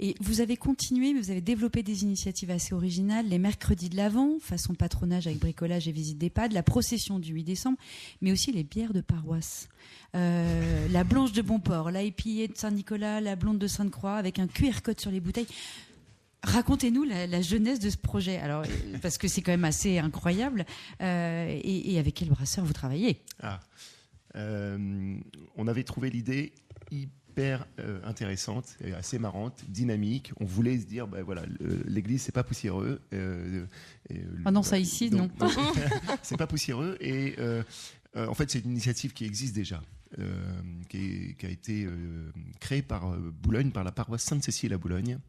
Et vous avez continué, mais vous avez développé des initiatives assez originales, les mercredis de l'Avent, façon patronage avec bricolage et visite d'EHPAD, la procession du 8 décembre, mais aussi les bières de paroisse. La blanche de Bonport, la IPA de Saint-Nicolas, la blonde de Sainte-Croix, avec un QR code sur les bouteilles. Racontez-nous la jeunesse de ce projet, alors, parce que c'est quand même assez incroyable. Et avec quel brasseur vous travaillez ? On avait trouvé l'idée hyper intéressante, et assez marrante, dynamique. On voulait se dire, l'église, c'est pas poussiéreux. Ça ici, non. C'est pas poussiéreux. Et en fait, c'est une initiative qui existe déjà. Qui a été créée par Boulogne, par la paroisse Sainte-Cécile à Boulogne.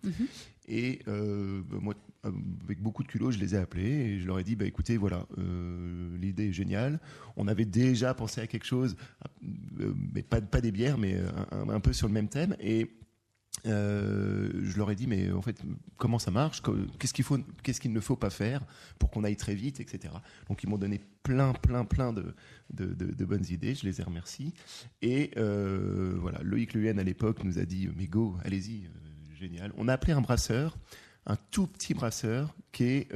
Et moi, avec beaucoup de culot, je les ai appelés et je leur ai dit, écoutez, voilà, l'idée est géniale. On avait déjà pensé à quelque chose, mais pas des bières, mais un peu sur le même thème. Et je leur ai dit, mais en fait, comment ça marche ? Qu'est-ce qu'il ne faut pas faire pour qu'on aille très vite, etc. Donc, ils m'ont donné plein de bonnes idées. Je les ai remerciés. Et voilà, Loïc Lehuen, à l'époque, nous a dit, mais go, allez-y, génial. On a appelé un brasseur, un tout petit brasseur, qui est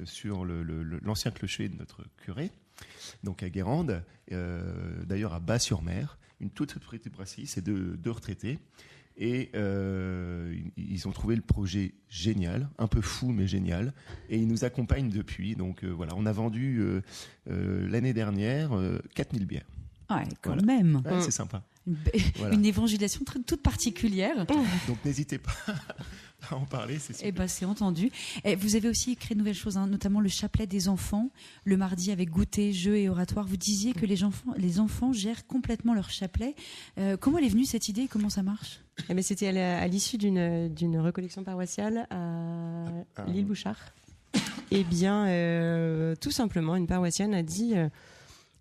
sur l'ancien clocher de notre curé, donc à Guérande, d'ailleurs à Bas-sur-Mer, une toute petite brasserie, c'est deux retraités. Et ils ont trouvé le projet génial, un peu fou mais génial, et ils nous accompagnent depuis. Donc voilà, on a vendu l'année dernière 4000 bières. Ouais, quand même. Ouais, c'est sympa. Une évangélisation toute particulière. Donc n'hésitez pas à en parler, c'est super. Eh ben, c'est entendu. Et vous avez aussi créé de nouvelles choses, hein, notamment le chapelet des enfants, le mardi avec goûter, jeux et oratoire. Vous disiez que les enfants gèrent complètement leur chapelet. Comment elle est venue cette idée et comment ça marche ? Eh bien, c'était à l'issue d'une recollection paroissiale à l'île Bouchard. Eh bien, tout simplement, une paroissienne a dit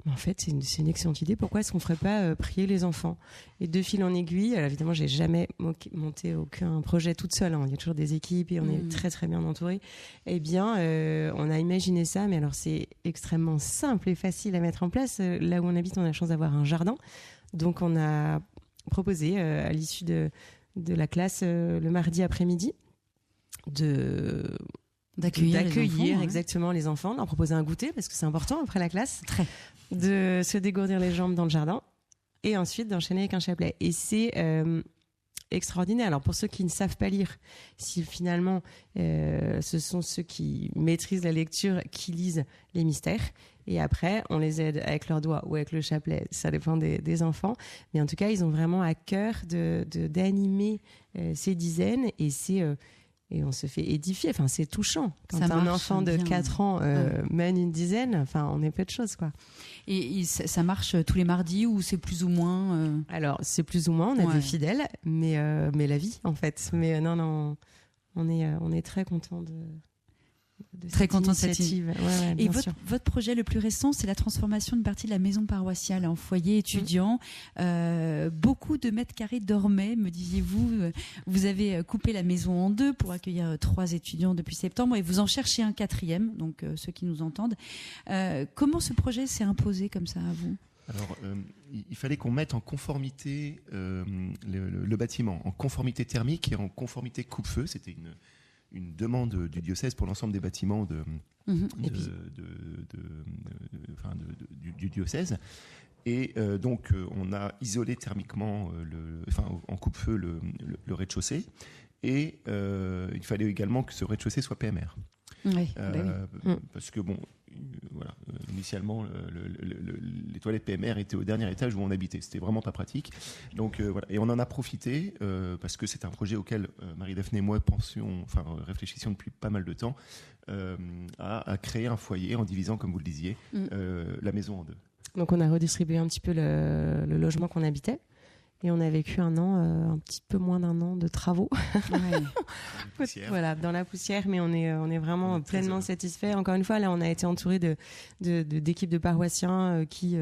en fait, c'est une excellente idée. Pourquoi est-ce qu'on ne ferait pas prier les enfants ? Et de fil en aiguille, alors évidemment, j'ai jamais monté aucun projet toute seule. Hein. Il y a toujours des équipes et on est très très bien entouré. Eh bien, on a imaginé ça, mais alors c'est extrêmement simple et facile à mettre en place. Là où on habite, on a la chance d'avoir un jardin. Donc, on a proposé à l'issue de la classe le mardi après-midi d'accueillir les enfants, exactement les enfants, leur proposer un goûter parce que c'est important après la classe, de se dégourdir les jambes dans le jardin et ensuite d'enchaîner avec un chapelet. Et c'est extraordinaire. Alors pour ceux qui ne savent pas lire, si finalement ce sont ceux qui maîtrisent la lecture qui lisent les mystères, et après on les aide avec leurs doigts ou avec le chapelet, ça dépend des enfants, mais en tout cas ils ont vraiment à cœur d'animer ces dizaines et on se fait édifier. Enfin, c'est touchant. Quand un enfant de 4 ans mène une dizaine, enfin, on est peu de choses, quoi. Et ça marche tous les mardis ou c'est plus ou moins Alors, c'est plus ou moins. On a des fidèles, mais la vie, en fait. Mais non, on est très content de cette initiative. Et votre projet le plus récent, c'est la transformation d'une partie de la maison paroissiale en foyer étudiant. Beaucoup de mètres carrés dormaient, me disiez-vous. Vous avez coupé la maison en 2 pour accueillir 3 étudiants depuis septembre et vous en cherchez un 4e, donc ceux qui nous entendent. Comment ce projet s'est imposé comme ça à vous ? Alors, il fallait qu'on mette en conformité le bâtiment, en conformité thermique et en conformité coupe-feu. C'était une demande du diocèse pour l'ensemble des bâtiments du diocèse. Et donc, on a isolé thermiquement, en coupe-feu, le rez-de-chaussée. Et il fallait également que ce rez-de-chaussée soit PMR. Oui, parce que, initialement, les toilettes PMR étaient au dernier étage où on habitait. C'était vraiment pas pratique. Donc, voilà. Et on en a profité, parce que c'est un projet auquel Marie-Daphné et moi réfléchissions depuis pas mal de temps, à créer un foyer en divisant, comme vous le disiez, la maison en 2. Donc, on a redistribué un petit peu le logement qu'on habitait. Et on a vécu un petit peu moins d'1 an de travaux. Voilà, dans la poussière, mais on est vraiment pleinement satisfait. Encore une fois, là, on a été entouré d'équipes de paroissiens qui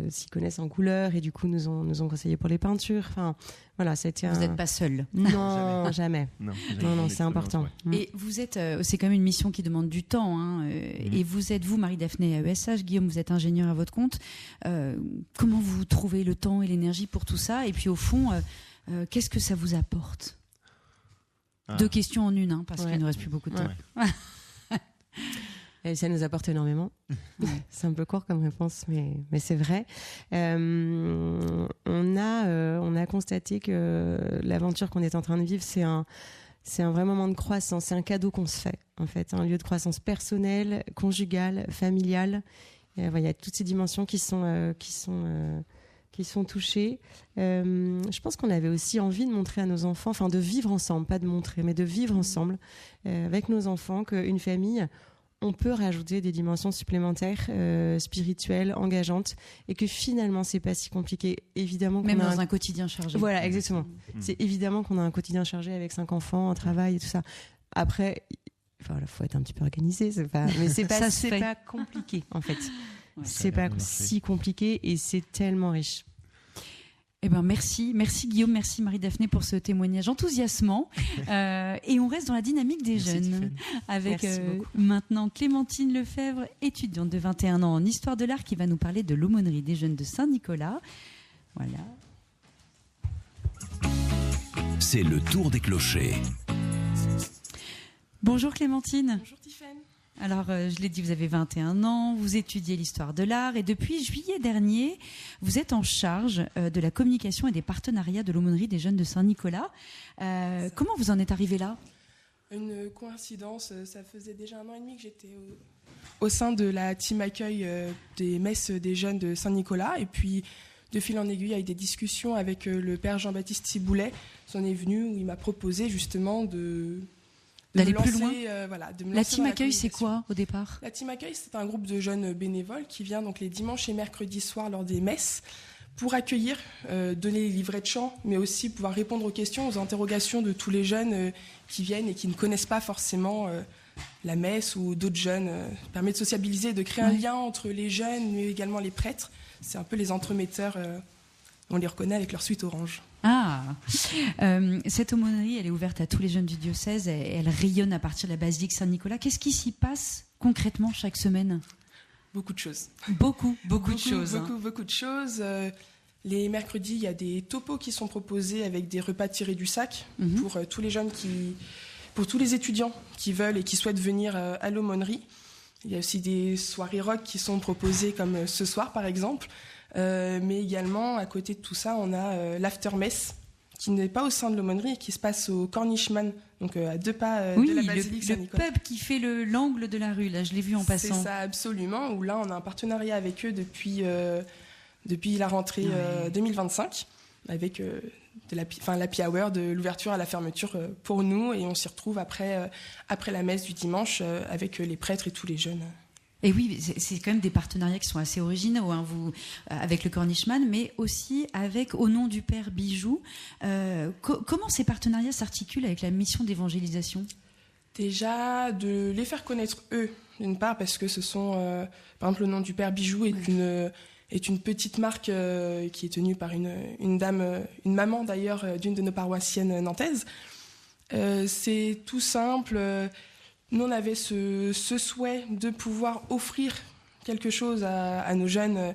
s'y connaissent en couleurs et du coup nous ont conseillé pour les peintures. Enfin, voilà, c'était Vous n'êtes pas seul. Non, jamais. Non, c'est important. Et vous êtes, c'est quand même une mission qui demande du temps. Hein, et vous êtes, Marie-Daphné, à ESH, Guillaume, vous êtes ingénieur à votre compte. Comment vous trouvez le temps et l'énergie pour tout ça ? Et puis au fond, qu'est-ce que ça vous apporte ? 2 questions en une, parce qu'il ne reste plus beaucoup de temps. Et ça nous apporte énormément. C'est un peu court comme réponse, mais c'est vrai. On a constaté que l'aventure qu'on est en train de vivre, c'est un vrai moment de croissance. C'est un cadeau qu'on se fait, en fait. Un lieu de croissance personnelle, conjugale, familiale. Et, il y a toutes ces dimensions qui sont touchées. Je pense qu'on avait aussi envie de montrer à nos enfants, enfin de vivre ensemble, pas de montrer, mais de vivre ensemble avec nos enfants, qu'une famille, on peut rajouter des dimensions supplémentaires, spirituelles, engageantes, et que finalement, c'est pas si compliqué. Évidemment, même dans un quotidien chargé. Voilà, exactement. C'est évidemment qu'on a un quotidien chargé avec 5 enfants, un travail et tout ça. Après, faut être un petit peu organisé, mais c'est pas compliqué, en fait. C'est pas si compliqué et c'est tellement riche. Eh ben merci Guillaume, merci Marie-Daphné pour ce témoignage enthousiasmant. Et on reste dans la dynamique des jeunes, Tiffany. Avec maintenant Clémentine Lefebvre, étudiante de 21 ans en histoire de l'art, qui va nous parler de l'aumônerie des jeunes de Saint-Nicolas. Voilà. C'est le tour des clochers. Bonjour Clémentine. Bonjour Tiffany. Alors, je l'ai dit, vous avez 21 ans, vous étudiez l'histoire de l'art et depuis juillet dernier, vous êtes en charge de la communication et des partenariats de l'aumônerie des jeunes de Saint-Nicolas. Comment vous en êtes arrivé là ? Une coïncidence, ça faisait déjà 1 an et demi que j'étais au sein de la team accueil des messes des jeunes de Saint-Nicolas. Et puis, de fil en aiguille, avec des discussions avec le père Jean-Baptiste Ciboulet, j'en est venu où il m'a proposé justement d'aller plus loin. La team accueil, c'est quoi au départ ? La team accueil, c'est un groupe de jeunes bénévoles qui vient donc les dimanches et mercredis soirs lors des messes pour accueillir, donner les livrets de chant, mais aussi pouvoir répondre aux questions, aux interrogations de tous les jeunes qui viennent et qui ne connaissent pas forcément la messe ou d'autres jeunes. Ça permet de sociabiliser, de créer un lien entre les jeunes, mais également les prêtres. C'est un peu les entremetteurs, on les reconnaît avec leur suite orange. Ah, cette aumônerie, elle est ouverte à tous les jeunes du diocèse et elle rayonne à partir de la basilique Saint-Nicolas. Qu'est-ce qui s'y passe concrètement chaque semaine ? Beaucoup de choses. Beaucoup de choses. Beaucoup de choses. Les mercredis, il y a des topos qui sont proposés avec des repas tirés du sac pour tous les jeunes pour tous les étudiants qui veulent et qui souhaitent venir à l'aumônerie. Il y a aussi des soirées rock qui sont proposées comme ce soir par exemple. Mais également, à côté de tout ça, on a l'aftermess qui n'est pas au sein de l'aumônerie et qui se passe au Cornichman, donc à 2 pas de la basilique Saint-Nicolas. Le pub qui fait l'angle de la rue, là, je l'ai vu en passant. C'est ça, absolument, où là, on a un partenariat avec eux depuis la rentrée 2025, avec l'happy hour, de l'ouverture à la fermeture pour nous, et on s'y retrouve après la messe du dimanche avec les prêtres et tous les jeunes. Et oui, c'est quand même des partenariats qui sont assez originaux, hein, avec le Cornichman, mais aussi avec Au nom du Père Bijou. Comment ces partenariats s'articulent avec la mission d'évangélisation ? Déjà, de les faire connaître eux, d'une part, parce que ce sont, par exemple, Au nom du Père Bijou est une petite marque qui est tenue par une dame, une maman d'ailleurs, d'une de nos paroissiennes nantaises. C'est tout simple. Nous, on avait ce souhait de pouvoir offrir quelque chose à nos jeunes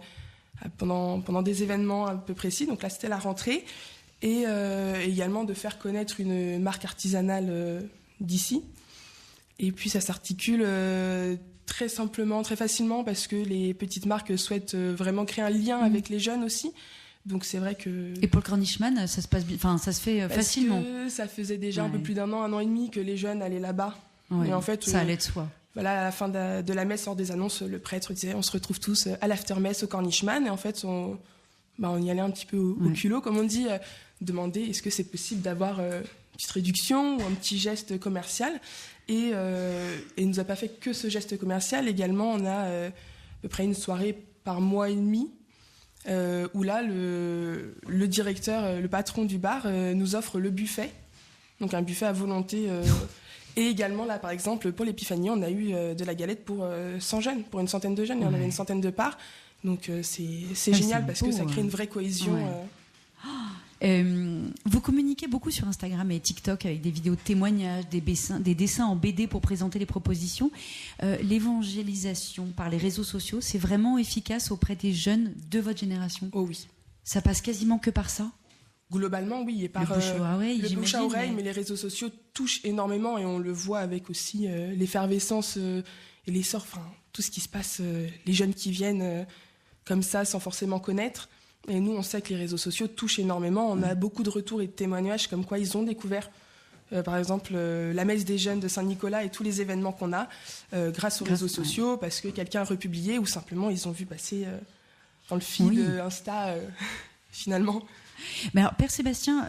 pendant des événements un peu précis. Donc là, c'était la rentrée. Et également de faire connaître une marque artisanale d'ici. Et puis, ça s'articule très simplement, très facilement, parce que les petites marques souhaitent vraiment créer un lien avec les jeunes aussi. Donc c'est vrai que... Et pour le Cornichman, ça se passe bien, enfin, ça se fait facilement. Parce que ça faisait déjà un peu plus d'1 an et demi que les jeunes allaient là-bas. Ouais, et en fait, ça allait de soi. Voilà, à la fin de la messe, lors des annonces, le prêtre disait on se retrouve tous à l'aftermess au Cornichman. Et en fait, on y allait un petit peu au culot, comme on dit, demander est-ce que c'est possible d'avoir une petite réduction ou un petit geste commercial. Et il ne nous a pas fait que ce geste commercial. Également, on a à peu près une soirée par mois et demi où là, le directeur, le patron du bar nous offre le buffet. Donc un buffet à volonté. Et également, là, par exemple, pour l'épiphanie, on a eu de la galette pour 100 jeunes, pour une centaine de jeunes. Il y en avait une centaine de parts. Donc c'est génial parce que ça crée une vraie cohésion. Vous communiquez beaucoup sur Instagram et TikTok avec des vidéos de témoignages, des dessins en BD pour présenter les propositions. L'évangélisation par les réseaux sociaux, c'est vraiment efficace auprès des jeunes de votre génération ? Oh oui. Ça passe quasiment que par ça ? Globalement, oui, et par le bouche à oreille, mais les réseaux sociaux touchent énormément et on le voit avec aussi l'effervescence et l'essor, tout ce qui se passe, les jeunes qui viennent comme ça sans forcément connaître. Et nous, on sait que les réseaux sociaux touchent énormément. On a beaucoup de retours et de témoignages comme quoi ils ont découvert, par exemple, la messe des jeunes de Saint-Nicolas et tous les événements qu'on a grâce aux réseaux sociaux, parce que quelqu'un a republié ou simplement ils ont vu passer dans le feed Insta, finalement. Mais alors, Père Sébastien,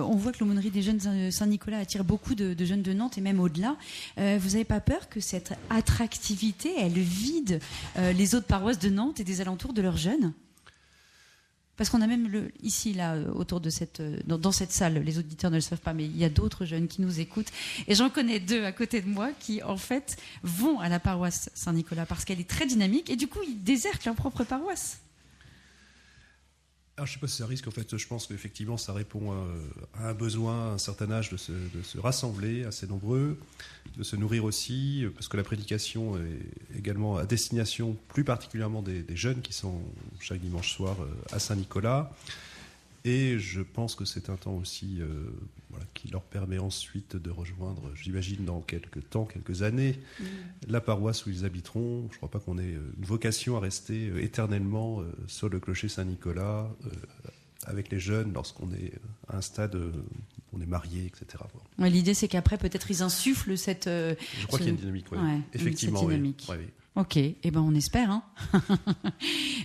on voit que l'aumônerie des jeunes Saint-Nicolas attire beaucoup de jeunes de Nantes et même au-delà. Vous n'avez pas peur que cette attractivité, elle vide les autres paroisses de Nantes et des alentours de leurs jeunes ? Parce qu'on a même ici, là, autour de dans cette salle, les auditeurs ne le savent pas, mais il y a d'autres jeunes qui nous écoutent. Et j'en connais 2 à côté de moi qui, en fait, vont à la paroisse Saint-Nicolas parce qu'elle est très dynamique et du coup, ils désertent leur propre paroisse. Alors, je ne sais pas si ça risque, en fait, je pense qu'effectivement, ça répond à un besoin, à un certain âge, de se rassembler, assez nombreux, de se nourrir aussi, parce que la prédication est également à destination, plus particulièrement des jeunes qui sont chaque dimanche soir à Saint-Nicolas. Et je pense que c'est un temps aussi qui leur permet ensuite de rejoindre, j'imagine, dans quelques années, la paroisse où ils habiteront. Je ne crois pas qu'on ait une vocation à rester éternellement sur le clocher Saint-Nicolas avec les jeunes lorsqu'on est à un stade où on est marié, etc. Ouais, l'idée, c'est qu'après, peut-être, ils insufflent cette... Je crois qu'il y a une dynamique, effectivement. Cette dynamique. Oui. Ok, on espère. Hein.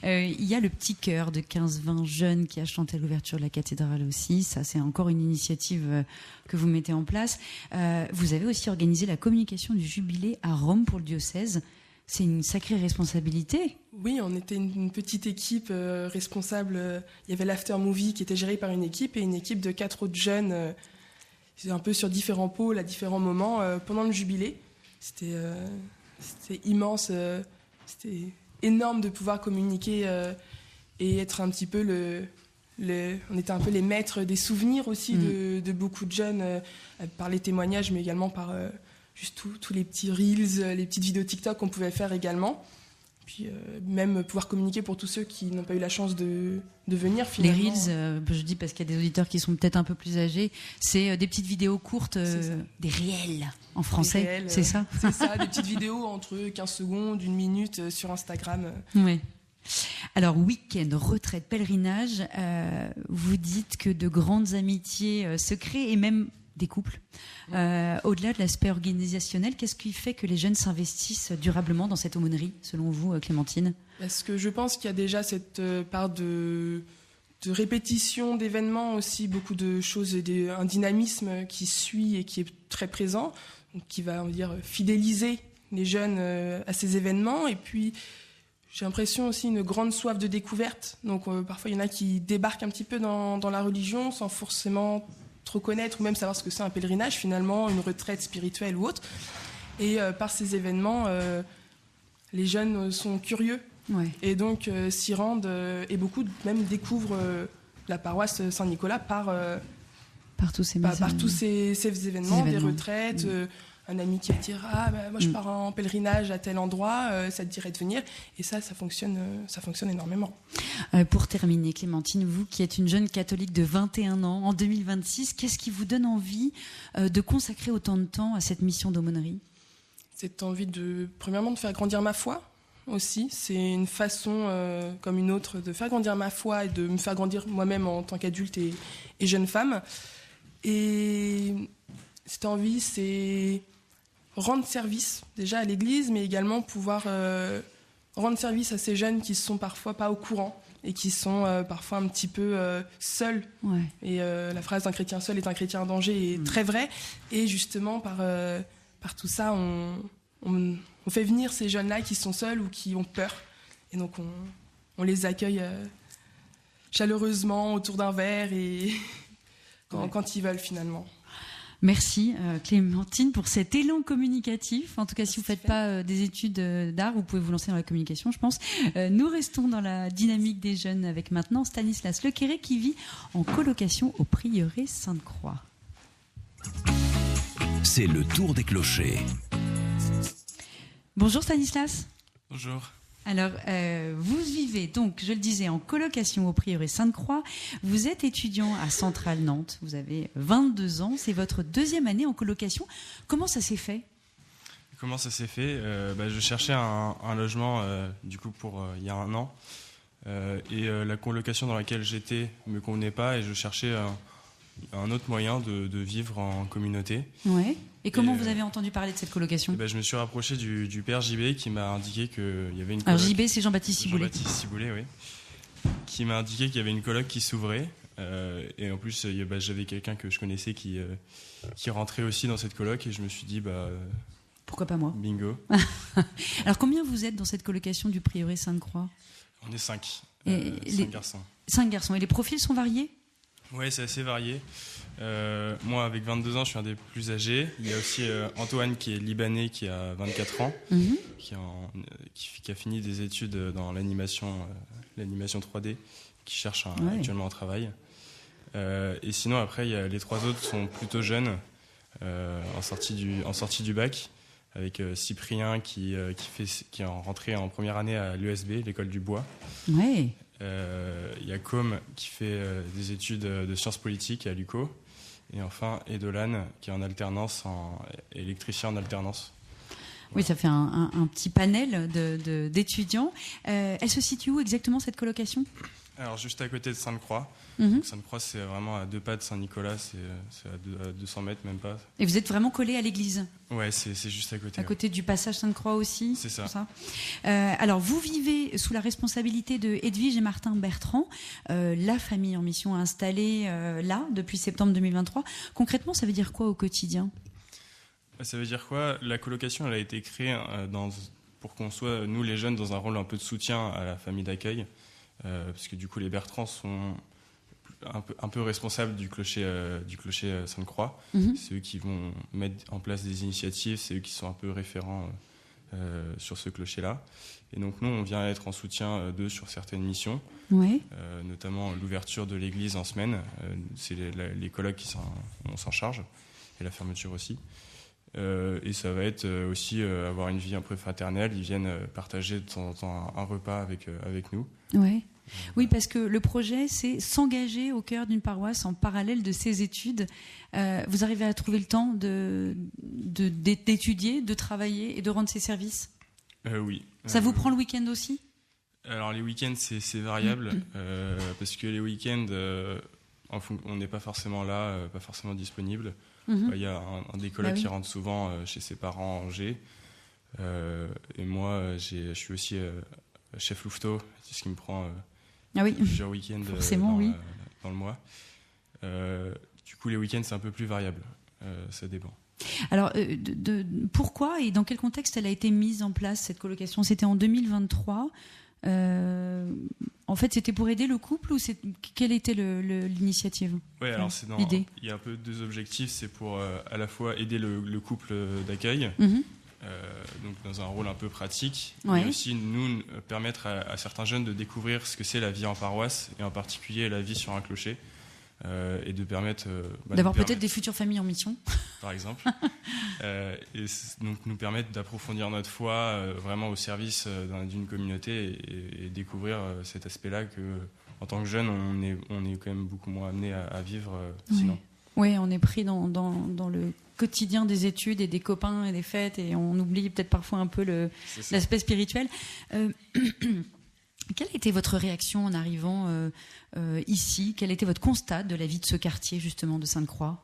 Il y a le petit chœur de 15-20 jeunes qui a chanté à l'ouverture de la cathédrale aussi. Ça, c'est encore une initiative que vous mettez en place. Vous avez aussi organisé la communication du jubilé à Rome pour le diocèse. C'est une sacrée responsabilité. Oui, on était une petite équipe responsable. Il y avait l'after movie qui était géré par une équipe et une équipe de 4 autres jeunes, un peu sur différents pôles à différents moments pendant le jubilé. C'était immense, c'était énorme de pouvoir communiquer et être un petit peu on était un peu les maîtres des souvenirs aussi de beaucoup de jeunes par les témoignages, mais également par juste tous les petits reels, les petites vidéos TikTok qu'on pouvait faire également. Puis même pouvoir communiquer pour tous ceux qui n'ont pas eu la chance de venir finalement. Les reels, je dis parce qu'il y a des auditeurs qui sont peut-être un peu plus âgés, c'est des petites vidéos courtes, des réels en français, réels, c'est ça? C'est ça, des petites vidéos entre 15 secondes, 1 minute sur Instagram. Oui. Alors, week-end, retraite, pèlerinage, vous dites que de grandes amitiés se créent et même des couples. Au-delà de l'aspect organisationnel, qu'est-ce qui fait que les jeunes s'investissent durablement dans cette aumônerie, selon vous, Clémentine? Parce que je pense qu'il y a déjà cette part de répétition d'événements aussi, beaucoup de choses, un dynamisme qui suit et qui est très présent, donc qui va, on va dire, fidéliser les jeunes à ces événements. Et puis, j'ai l'impression aussi une grande soif de découverte. Donc, parfois, il y en a qui débarquent un petit peu dans la religion sans forcément trop connaître ou même savoir ce que c'est un pèlerinage finalement, une retraite spirituelle ou autre. Et par ces événements, les jeunes sont curieux et donc s'y rendent et beaucoup même découvrent la paroisse Saint-Nicolas par tous ces événements, des retraites. Un ami qui va dire moi je pars en pèlerinage à tel endroit, ça te dirait de venir, et ça fonctionne énormément. Pour terminer, Clémentine, vous qui êtes une jeune catholique de 21 ans en 2026, qu'est-ce qui vous donne envie de consacrer autant de temps à cette mission d'aumônerie? Cette envie premièrement de faire grandir ma foi aussi, c'est une façon comme une autre de faire grandir ma foi et de me faire grandir moi-même en tant qu'adulte et jeune femme. Et cette envie, c'est rendre service déjà à l'Église, mais également pouvoir rendre service à ces jeunes qui ne sont parfois pas au courant et qui sont parfois un petit peu seuls. Ouais. Et la phrase « un chrétien seul est un chrétien en danger » est très vraie. Et justement, par tout ça, on fait venir ces jeunes-là qui sont seuls ou qui ont peur. Et donc, on les accueille chaleureusement autour d'un verre et quand ils veulent finalement. Merci Clémentine pour cet élan communicatif. En tout cas, si vous ne faites pas des études d'art, vous pouvez vous lancer dans la communication, je pense. Nous restons dans la dynamique des jeunes avec maintenant Stanislas Lequéré qui vit en colocation au prieuré Sainte-Croix. C'est le tour des clochers. Bonjour Stanislas. Bonjour. Alors, vous vivez donc, je le disais, en colocation au prieuré Sainte-Croix. Vous êtes étudiant à Centrale Nantes. Vous avez 22 ans. C'est votre 2e année en colocation. Comment ça s'est fait ? Comment ça s'est fait ? Je cherchais un logement, du coup, pour il y a 1 an. Et la colocation dans laquelle j'étais ne me convenait pas et je cherchais un autre moyen de vivre en communauté. Ouais. Et comment vous avez entendu parler de cette colocation ? Je me suis rapproché du père JB qui m'a indiqué qu'il y avait une coloc. Alors JB, c'est Jean-Baptiste Ciboulet. Jean-Baptiste Ciboulet, oui. Qui m'a indiqué qu'il y avait une coloc qui s'ouvrait. Et en plus, j'avais quelqu'un que je connaissais qui rentrait aussi dans cette coloc. Et je me suis dit, pourquoi pas moi ? Bingo. Alors combien vous êtes dans cette colocation du prieuré Sainte-Croix ? On est 5. 5 garçons. 5 garçons. Et les profils sont variés ? Oui, c'est assez varié. Moi, avec 22 ans, je suis un des plus âgés. Il y a aussi Antoine, qui est libanais, qui a 24 ans, qui a fini des études dans l'animation 3D, qui cherche actuellement un travail. Et sinon, après, les 3 autres sont plutôt jeunes, en sortie du bac, avec Cyprien, qui est rentré en première année à l'ESB, l'école du bois. Ouais. Il y a Com qui fait des études de sciences politiques à l'UCO. Et enfin, Edolan qui est en alternance, électricien en alternance. Oui, ça fait un petit panel d'étudiants. Elle se situe où exactement cette colocation ? Alors juste à côté de Sainte-Croix. Sainte-Croix, c'est vraiment à 2 pas de Saint-Nicolas, c'est à 200 mètres, même pas. Et vous êtes vraiment collé à l'église? Ouais, c'est juste à côté. À côté du passage Sainte-Croix aussi? C'est ça. Alors, vous vivez sous la responsabilité de Edwige et Martin Bertrand, la famille en mission installée là, depuis septembre 2023. Concrètement, ça veut dire quoi au quotidien? Ça veut dire quoi? La colocation, elle a été créée pour qu'on soit, nous les jeunes, dans un rôle un peu de soutien à la famille d'accueil. Parce que du coup les Bertrand sont un peu responsables du clocher Sainte-Croix. C'est eux qui vont mettre en place des initiatives, c'est eux qui sont un peu référents sur ce clocher-là. Et donc nous on vient être en soutien d'eux sur certaines missions, notamment l'ouverture de l'église en semaine. C'est les colocs qui s'en chargent, et la fermeture aussi. Et ça va être aussi avoir une vie un peu fraternelle. Ils viennent partager de temps en temps un repas avec nous. Oui, parce que le projet, c'est s'engager au cœur d'une paroisse en parallèle de ses études. Vous arrivez à trouver le temps d'étudier, de travailler et de rendre ses services? Oui. Ça vous prend le week-end aussi? Alors les week-ends, c'est variable, parce que les week-ends, on n'est pas forcément là, pas forcément disponible. Il y a un des colocs qui rentre souvent chez ses parents à Angers. Et moi, je suis aussi chef louveteau, c'est ce qui me prend plusieurs week-ends dans le mois. Du coup, les week-ends, c'est un peu plus variable. Ça dépend. Alors, pourquoi et dans quel contexte elle a été mise en place, cette colocation? C'était en 2023. En fait, c'était pour aider le couple ou quelle était l'initiative? Oui, alors l'idée. Il y a un peu 2 objectifs. C'est pour à la fois aider le couple d'accueil, donc dans un rôle un peu pratique, mais aussi nous permettre à certains jeunes de découvrir ce que c'est la vie en paroisse et en particulier la vie sur un clocher. Et de permettre d'avoir peut-être des futures familles en mission, par exemple, et donc nous permettre d'approfondir notre foi vraiment au service d'une communauté et découvrir cet aspect-là que, en tant que jeune, on est quand même beaucoup moins amené à vivre sinon. Oui, on est pris dans le quotidien des études et des copains et des fêtes et on oublie peut-être parfois un peu l'aspect spirituel. Quelle a été votre réaction en arrivant ici? Quel était votre constat de la vie de ce quartier, justement, de Sainte-Croix?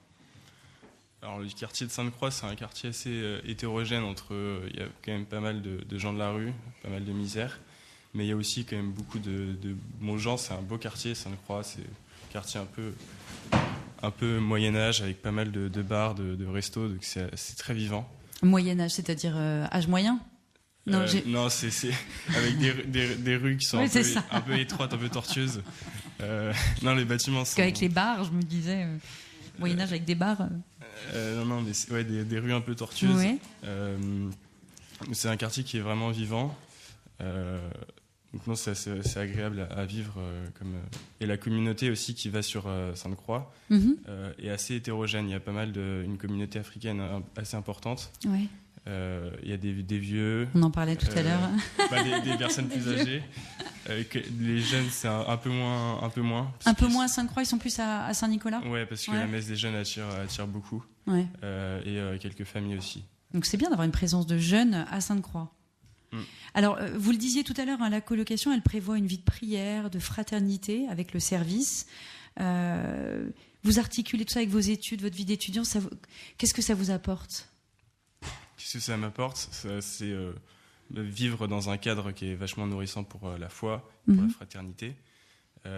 Alors, le quartier de Sainte-Croix, c'est un quartier assez hétérogène. Il y a quand même pas mal de gens de la rue, pas mal de misère. Mais il y a aussi quand même beaucoup de bons gens. C'est un beau quartier, Sainte-Croix. C'est un quartier un peu Moyen-Âge, avec pas mal de bars, de restos. Donc c'est très vivant. Moyen-Âge, c'est-à-dire âge moyen? Non, c'est avec des rues qui sont un peu étroites, un peu tortueuses. Non, les bâtiments sont... Parce qu'avec les bars, je me disais, Moyen-Âge avec des bars... Non, mais des rues un peu tortueuses. C'est un quartier qui est vraiment vivant. Donc non, c'est agréable à vivre. Et la communauté aussi qui va sur Sainte-Croix est assez hétérogène. Il y a pas mal une communauté africaine assez importante. Il y a des vieux. On en parlait tout à l'heure. Des personnes plus âgées. Les jeunes, c'est un peu moins. Un peu moins à Sainte-Croix, ils sont plus à Saint-Nicolas? Oui, parce que la messe des jeunes attire beaucoup. Et quelques familles aussi. Donc c'est bien d'avoir une présence de jeunes à Sainte-Croix. Alors, vous le disiez tout à l'heure, la colocation, elle prévoit une vie de prière, de fraternité avec le service. Vous articulez tout ça avec vos études, votre vie d'étudiant. Qu'est-ce que ça vous apporte? Qu'est-ce que ça m'apporte? C'est vivre dans un cadre qui est vachement nourrissant pour la foi, pour la fraternité.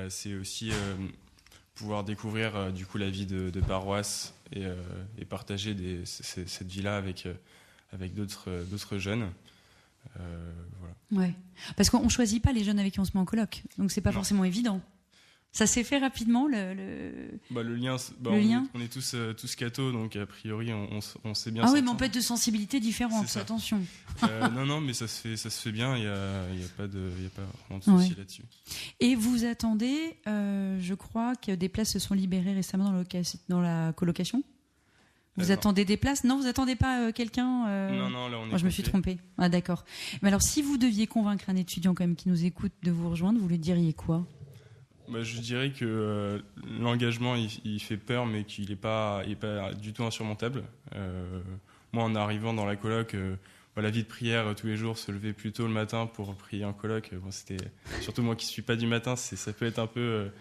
C'est aussi pouvoir découvrir du coup la vie de paroisse et partager cette vie-là avec d'autres jeunes. Voilà. Ouais. Parce qu'on ne choisit pas les jeunes avec qui on se met en coloc, donc c'est pas forcément évident. Ça s'est fait rapidement le lien. Le lien. On est tous cathos, donc a priori on sait bien. Ah oui, mais on peut être de sensibilités différentes. Attention. Non, mais ça se fait bien. Il y a pas vraiment de souci là-dessus. Et vous attendez, je crois que des places se sont libérées récemment dans la colocation. Vous attendez des places? Non, vous attendez pas quelqu'un Non, là on est. Moi, je me suis trompée. Ah, d'accord. Mais alors, si vous deviez convaincre un étudiant quand même qui nous écoute de vous rejoindre, vous lui diriez quoi? Je dirais que l'engagement il fait peur, mais qu'il n'est pas du tout insurmontable. Moi, en arrivant dans la coloc, la vie de prière tous les jours, se lever plus tôt le matin pour prier en coloc. C'était surtout moi qui suis pas du matin, ça peut être un peu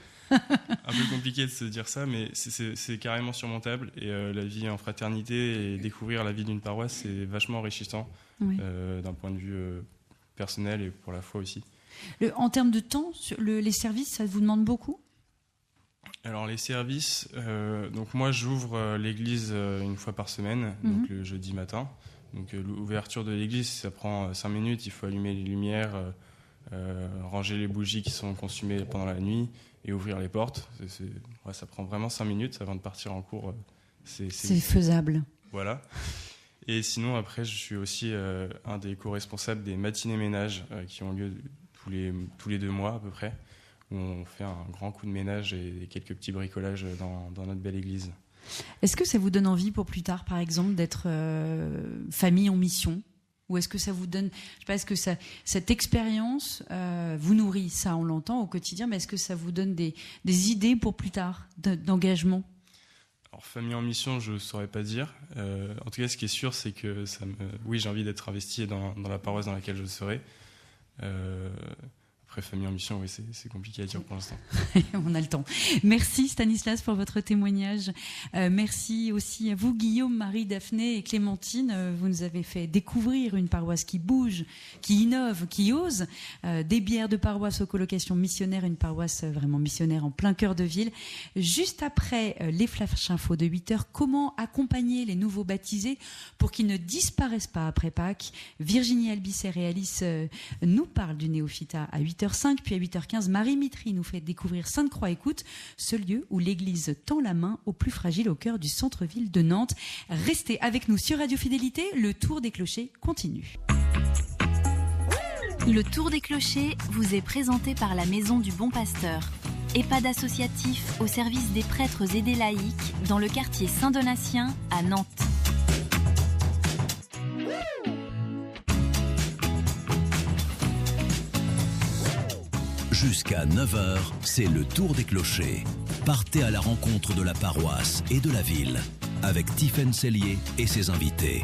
compliqué de se dire ça, mais c'est carrément surmontable. Et la vie en fraternité et découvrir la vie d'une paroisse, c'est vachement enrichissant d'un point de vue personnel et pour la foi aussi. En termes de temps, les services, ça vous demande beaucoup ? Alors les services, donc moi j'ouvre l'église une fois par semaine, donc le jeudi matin. Donc l'ouverture de l'église, ça prend 5 minutes, il faut allumer les lumières, ranger les bougies qui sont consumées pendant la nuit et ouvrir les portes. Ça prend vraiment 5 minutes avant de partir en cours. C'est faisable. Voilà. Et sinon après je suis aussi un des co-responsables des matinées ménages qui ont lieu tous les 2 mois à peu près, où on fait un grand coup de ménage et quelques petits bricolages dans notre belle église. Est-ce que ça vous donne envie pour plus tard, par exemple, d'être famille en mission ? Ou est-ce que ça vous donne... Je sais pas, est-ce que cette expérience vous nourrit ? Ça, on l'entend au quotidien, mais est-ce que ça vous donne des idées pour plus tard, d'engagement ? Alors, famille en mission, je ne saurais pas dire. En tout cas, ce qui est sûr, c'est que oui, j'ai envie d'être investi dans la paroisse dans laquelle je serai. Après, famille en mission, oui, c'est compliqué à dire pour l'instant. On a le temps. Merci Stanislas pour votre témoignage. Merci aussi à vous, Guillaume, Marie, Daphné et Clémentine. Vous nous avez fait découvrir une paroisse qui bouge, qui innove, qui ose. Des bières de paroisse aux colocations missionnaires, une paroisse vraiment missionnaire en plein cœur de ville. Juste après les flash infos de 8h, comment accompagner les nouveaux baptisés pour qu'ils ne disparaissent pas après Pâques ? Virginie Albisser et Alice nous parlent du néophyta à 8h05, puis à 8h15, Marie Mitry nous fait découvrir Sainte-Croix Écoute, ce lieu où l'Église tend la main aux plus fragiles au cœur du centre-ville de Nantes. Restez avec nous sur Radio Fidélité, le Tour des Clochers continue. Le Tour des Clochers vous est présenté par la Maison du Bon Pasteur, EHPAD associatif au service des prêtres et des laïcs dans le quartier Saint-Donatien à Nantes. Jusqu'à 9h, c'est le Tour des Clochers. Partez à la rencontre de la paroisse et de la ville avec Tiffaine Cellier et ses invités.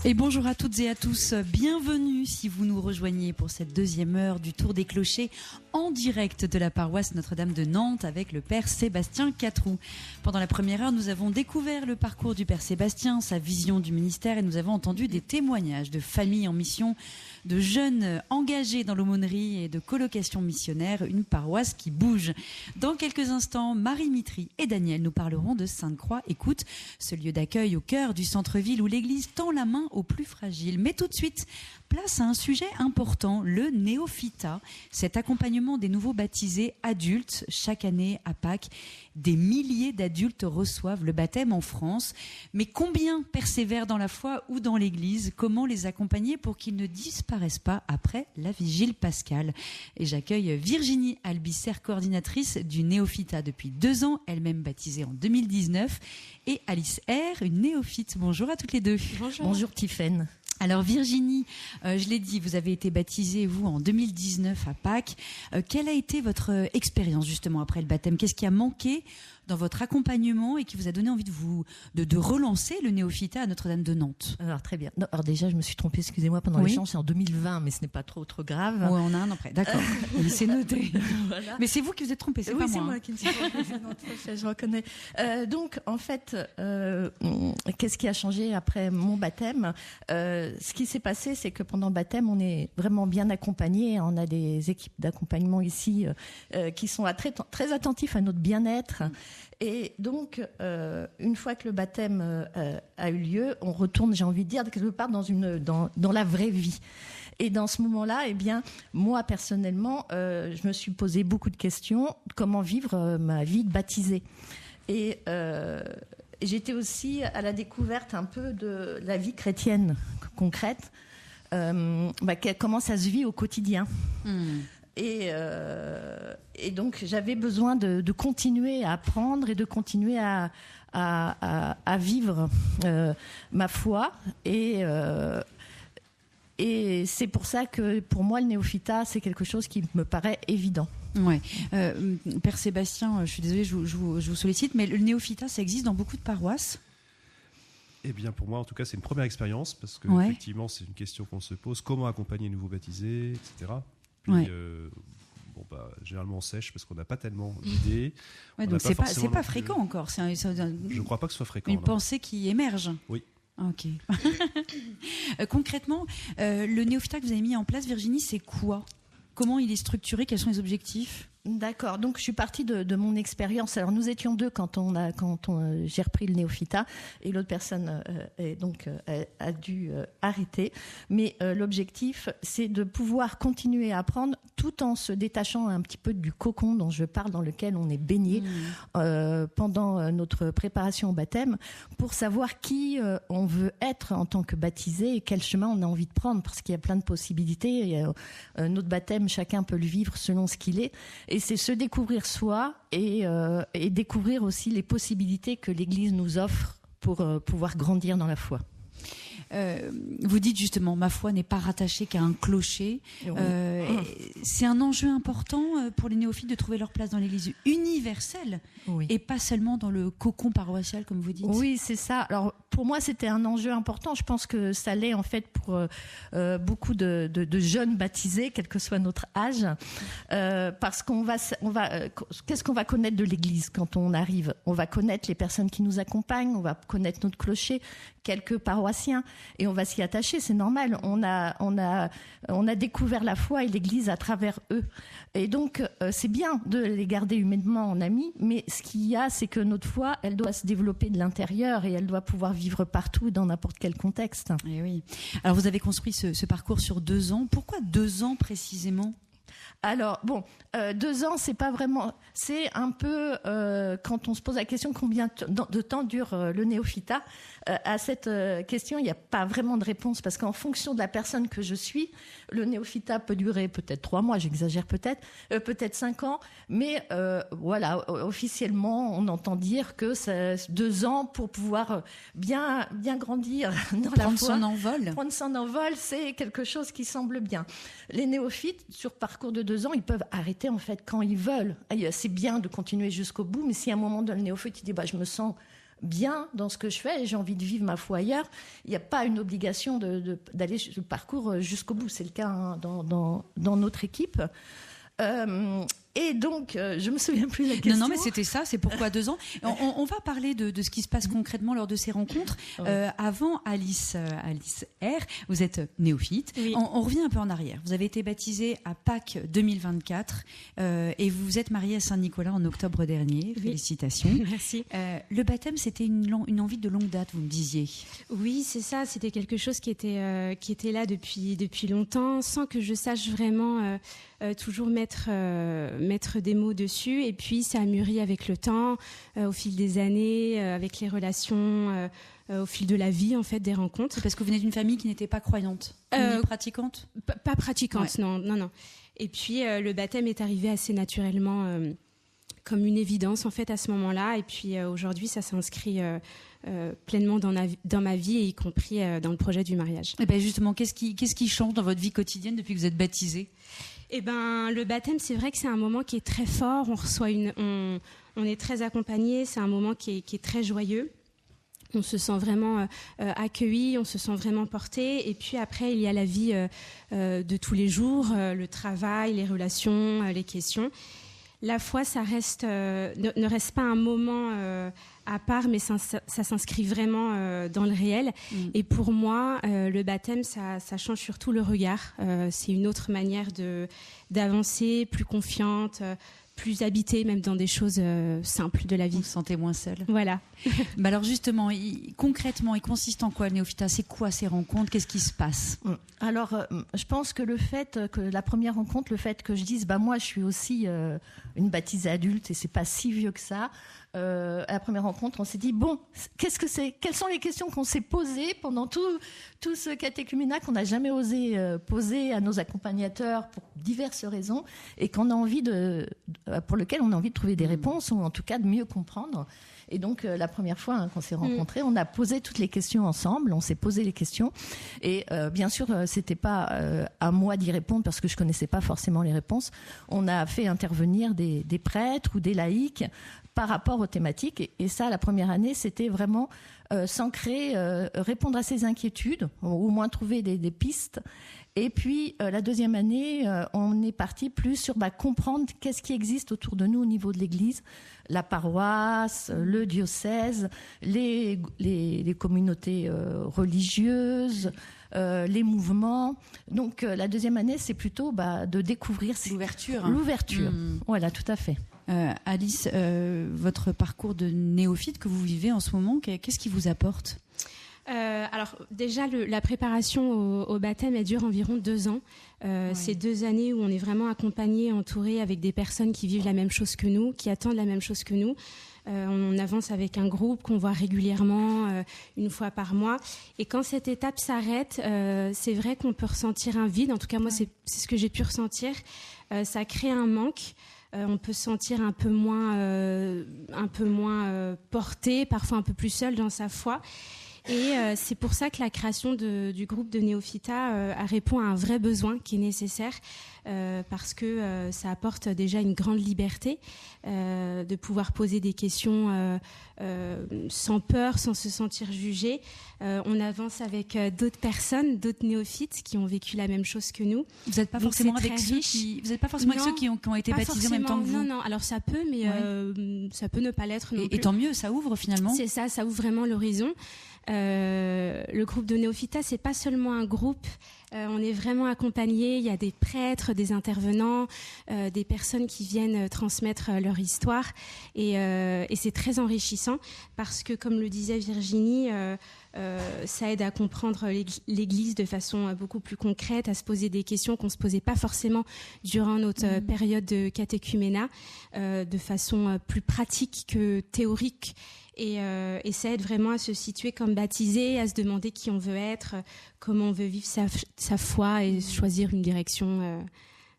Et bonjour à toutes et à tous, bienvenue si vous nous rejoignez pour cette deuxième heure du Tour des Clochers en direct de la paroisse Notre-Dame de Nantes avec le Père Sébastien Catroux. Pendant la première heure, nous avons découvert le parcours du Père Sébastien, sa vision du ministère et nous avons entendu des témoignages de familles en mission, de jeunes engagés dans l'aumônerie et de colocations missionnaires, une paroisse qui bouge. Dans quelques instants, Marie Mitry et Daniel nous parleront de Sainte-Croix Écoute, ce lieu d'accueil au cœur du centre-ville où l'Église tend la main aux plus fragiles. Mais tout de suite, place à un sujet important, le néophyta, cet accompagnement des nouveaux baptisés adultes. Chaque année à Pâques, des milliers d'adultes reçoivent le baptême en France. Mais combien persévèrent dans la foi ou dans l'Église ? Comment les accompagner pour qu'ils ne disparaissent pas après la vigile pascale ? Et j'accueille Virginie Albisser, coordinatrice du néophyta depuis 2 ans, elle-même baptisée en 2019, et Alice R, une néophyte. Bonjour à toutes les deux. Bonjour. Bonjour Tiffaine. Alors Virginie, je l'ai dit, vous avez été baptisée, vous, en 2019 à Pâques. Quelle a été votre expérience justement après le baptême ? Qu'est-ce qui a manqué dans votre accompagnement et qui vous a donné envie de relancer le néophyta à Notre-Dame de Nantes ? Alors très bien. Non, alors déjà, je me suis trompée, excusez-moi, pendant l'échange, c'est en 2020, mais ce n'est pas trop grave. Oui, on a un an près, d'accord. C'est noté. Voilà. Mais c'est vous qui vous êtes trompée, c'est pas moi. Oui, c'est moi qui me suis trompée, je reconnais. Donc, en fait, qu'est-ce qui a changé après mon baptême ? Ce qui s'est passé, c'est que pendant le baptême, on est vraiment bien accompagnés. On a des équipes d'accompagnement ici qui sont très attentifs à notre bien-être. Et donc, une fois que le baptême a eu lieu, on retourne, j'ai envie de dire, quelque part dans la vraie vie. Et dans ce moment-là, eh bien, moi, personnellement, je me suis posé beaucoup de questions. Comment vivre ma vie de baptisée ? Et j'étais aussi à la découverte un peu de la vie chrétienne concrète, comment ça se vit au quotidien. Et donc j'avais besoin de continuer à apprendre et de continuer à vivre ma foi. Et Et c'est pour ça que pour moi le néophytat c'est quelque chose qui me paraît évident. Ouais. Père Sébastien, je suis désolée, je vous sollicite, mais le néophytat, ça existe dans beaucoup de paroisses? Eh bien, pour moi, en tout cas, c'est une première expérience parce que effectivement, c'est une question qu'on se pose. Comment accompagner les nouveaux baptisés, etc. Puis, généralement, on sèche parce qu'on n'a pas tellement d'idées. Donc, c'est pas fréquent encore. Je ne crois pas que ce soit fréquent. Une pensée qui émerge. Oui. Ok. Concrètement, le néophytat que vous avez mis en place, Virginie, c'est quoi? Comment il est structuré? Quels sont les objectifs? D'accord. Donc, je suis partie de mon expérience. Alors, nous étions deux quand j'ai repris le néophytat et l'autre personne a dû arrêter. Mais l'objectif, c'est de pouvoir continuer à apprendre tout en se détachant un petit peu du cocon dont je parle, dans lequel on est baigné pendant notre préparation au baptême, pour savoir qui on veut être en tant que baptisé et quel chemin on a envie de prendre, parce qu'il y a plein de possibilités. Notre baptême, chacun peut le vivre selon ce qu'il est. Et c'est se découvrir soi et découvrir aussi les possibilités que l'Église nous offre pour pouvoir grandir dans la foi. Vous dites justement, ma foi n'est pas rattachée qu'à un clocher. Oui. C'est un enjeu important pour les néophytes de trouver leur place dans l'Église universelle et pas seulement dans le cocon paroissial, comme vous dites. Oui, c'est ça. Alors, pour moi, c'était un enjeu important. Je pense que ça l'est en fait pour beaucoup de jeunes baptisés, quel que soit notre âge, parce qu'est-ce qu'on va connaître de l'Église quand on arrive? On va connaître les personnes qui nous accompagnent, on va connaître notre clocher, quelques paroissiens, et on va s'y attacher. C'est normal. On a découvert la foi et l'Église à travers eux, et donc c'est bien de les garder humainement en amis, mais ce qu'il y a, c'est que notre foi, elle doit se développer de l'intérieur et elle doit pouvoir vivre partout, dans n'importe quel contexte. Et oui. Alors, vous avez construit ce parcours sur 2 ans. Pourquoi 2 ans précisément? Alors, 2 ans, c'est pas vraiment... C'est un peu, quand on se pose la question combien de temps dure le néophytat, à cette question, il n'y a pas vraiment de réponse, parce qu'en fonction de la personne que je suis, le néophytat peut durer peut-être 3 mois, j'exagère peut-être 5 ans, mais voilà, officiellement, on entend dire que c'est 2 ans pour pouvoir bien grandir dans la foi. Prendre son envol, c'est quelque chose qui semble bien. Les néophytes, sur parcours de 2 ans, ils peuvent arrêter en fait quand ils veulent. C'est bien de continuer jusqu'au bout, mais si à un moment donné, le néophyte il dit je me sens bien dans ce que je fais et j'ai envie de vivre ma foi ailleurs, il n'y a pas une obligation d'aller ce parcours jusqu'au bout. C'est le cas dans notre équipe. Et donc, je me souviens plus de la question. Non, mais c'était ça, c'est pourquoi 2 ans. On va parler de ce qui se passe concrètement lors de ces rencontres. Avant, Alice R, vous êtes néophyte. Oui. On revient un peu en arrière. Vous avez été baptisée à Pâques 2024 et vous vous êtes mariée à Saint-Nicolas en octobre dernier. Oui. Félicitations. Merci. Le baptême, c'était une envie de longue date, vous me disiez. Oui, c'est ça. C'était quelque chose qui était là depuis longtemps, sans que je sache vraiment toujours mettre des mots dessus, et puis ça a mûri avec le temps, au fil des années, avec les relations, au fil de la vie en fait, des rencontres. C'est parce que vous venez d'une famille qui n'était pas croyante, ni pratiquante? Pas pratiquante, ouais. Non. Et puis le baptême est arrivé assez naturellement, comme une évidence en fait à ce moment-là, et puis aujourd'hui ça s'inscrit pleinement dans ma vie, et y compris dans le projet du mariage. Et bien justement, qu'est-ce qui change dans votre vie quotidienne depuis que vous êtes baptisée? Le baptême, c'est vrai que c'est un moment qui est très fort. On est très accompagné. C'est un moment qui est très joyeux. On se sent vraiment accueilli, on se sent vraiment porté. Et puis après, il y a la vie de tous les jours, le travail, les relations, les questions. La foi, ça ne reste pas un moment à part, mais ça s'inscrit vraiment dans le réel. Et pour moi, le baptême, ça change surtout le regard. C'est une autre manière d'avancer, plus confiante, plus habitée, même dans des choses simples de la vie. Vous vous sentez moins seule. Voilà. Alors justement, concrètement, il consiste en quoi le néophytat? C'est quoi ces rencontres? Qu'est-ce qui se passe? Alors, je pense que la première rencontre, le fait que je dise, moi, je suis aussi une baptisée adulte et c'est pas si vieux que ça. À la première rencontre, on s'est dit qu'est-ce que c'est? Quelles sont les questions qu'on s'est posées pendant tout ce catéchuménat qu'on n'a jamais osé poser à nos accompagnateurs pour diverses raisons, et qu'on a envie pour lequel on a envie de trouver des réponses ou en tout cas de mieux comprendre. Et donc, la première fois qu'on s'est rencontrés, on a posé toutes les questions ensemble, on s'est posé les questions. Et bien sûr, c'était pas à moi d'y répondre parce que je connaissais pas forcément les réponses. On a fait intervenir des prêtres ou des laïcs par rapport aux thématiques. Et ça, la première année, c'était vraiment s'ancrer, répondre à ces inquiétudes, ou au moins trouver des pistes. Et puis, la deuxième année, on est parti plus sur comprendre qu'est-ce qui existe autour de nous au niveau de l'Église, la paroisse, le diocèse, les communautés religieuses, les mouvements. Donc, la deuxième année, c'est plutôt de découvrir l'ouverture. L'ouverture, voilà, tout à fait. Alice, votre parcours de néophyte que vous vivez en ce moment, qu'est-ce qui vous apporte ? Alors déjà, la préparation au baptême, elle dure environ 2 ans. C'est 2 années où on est vraiment accompagné, entouré avec des personnes qui vivent la même chose que nous, qui attendent la même chose que nous. On avance avec un groupe qu'on voit régulièrement, une fois par mois. Et quand cette étape s'arrête, c'est vrai qu'on peut ressentir un vide. En tout cas, moi, c'est ce que j'ai pu ressentir. Ça crée un manque. On peut se sentir un peu moins porté, parfois un peu plus seul dans sa foi. Et c'est pour ça que la création du groupe de Néophita répond à un vrai besoin qui est nécessaire, parce que ça apporte déjà une grande liberté de pouvoir poser des questions sans peur, sans se sentir jugé. On avance avec d'autres personnes, d'autres néophytes qui ont vécu la même chose que nous. Vous n'êtes pas forcément avec ceux qui ont été baptisés en même temps que vous. Non, alors ça peut, mais ça peut ne pas l'être non plus. Et tant mieux, ça ouvre finalement. C'est ça ouvre vraiment l'horizon. Le groupe de Néophita, c'est pas seulement un groupe. On est vraiment accompagné. Il y a des prêtres, des intervenants, des personnes qui viennent transmettre leur histoire, et c'est très enrichissant parce que, comme le disait Virginie, ça aide à comprendre l'Église de façon beaucoup plus concrète, à se poser des questions qu'on se posait pas forcément durant notre période de catéchuménat, de façon plus pratique que théorique. Et ça aide vraiment à se situer comme baptisé, à se demander qui on veut être, comment on veut vivre sa foi et choisir une direction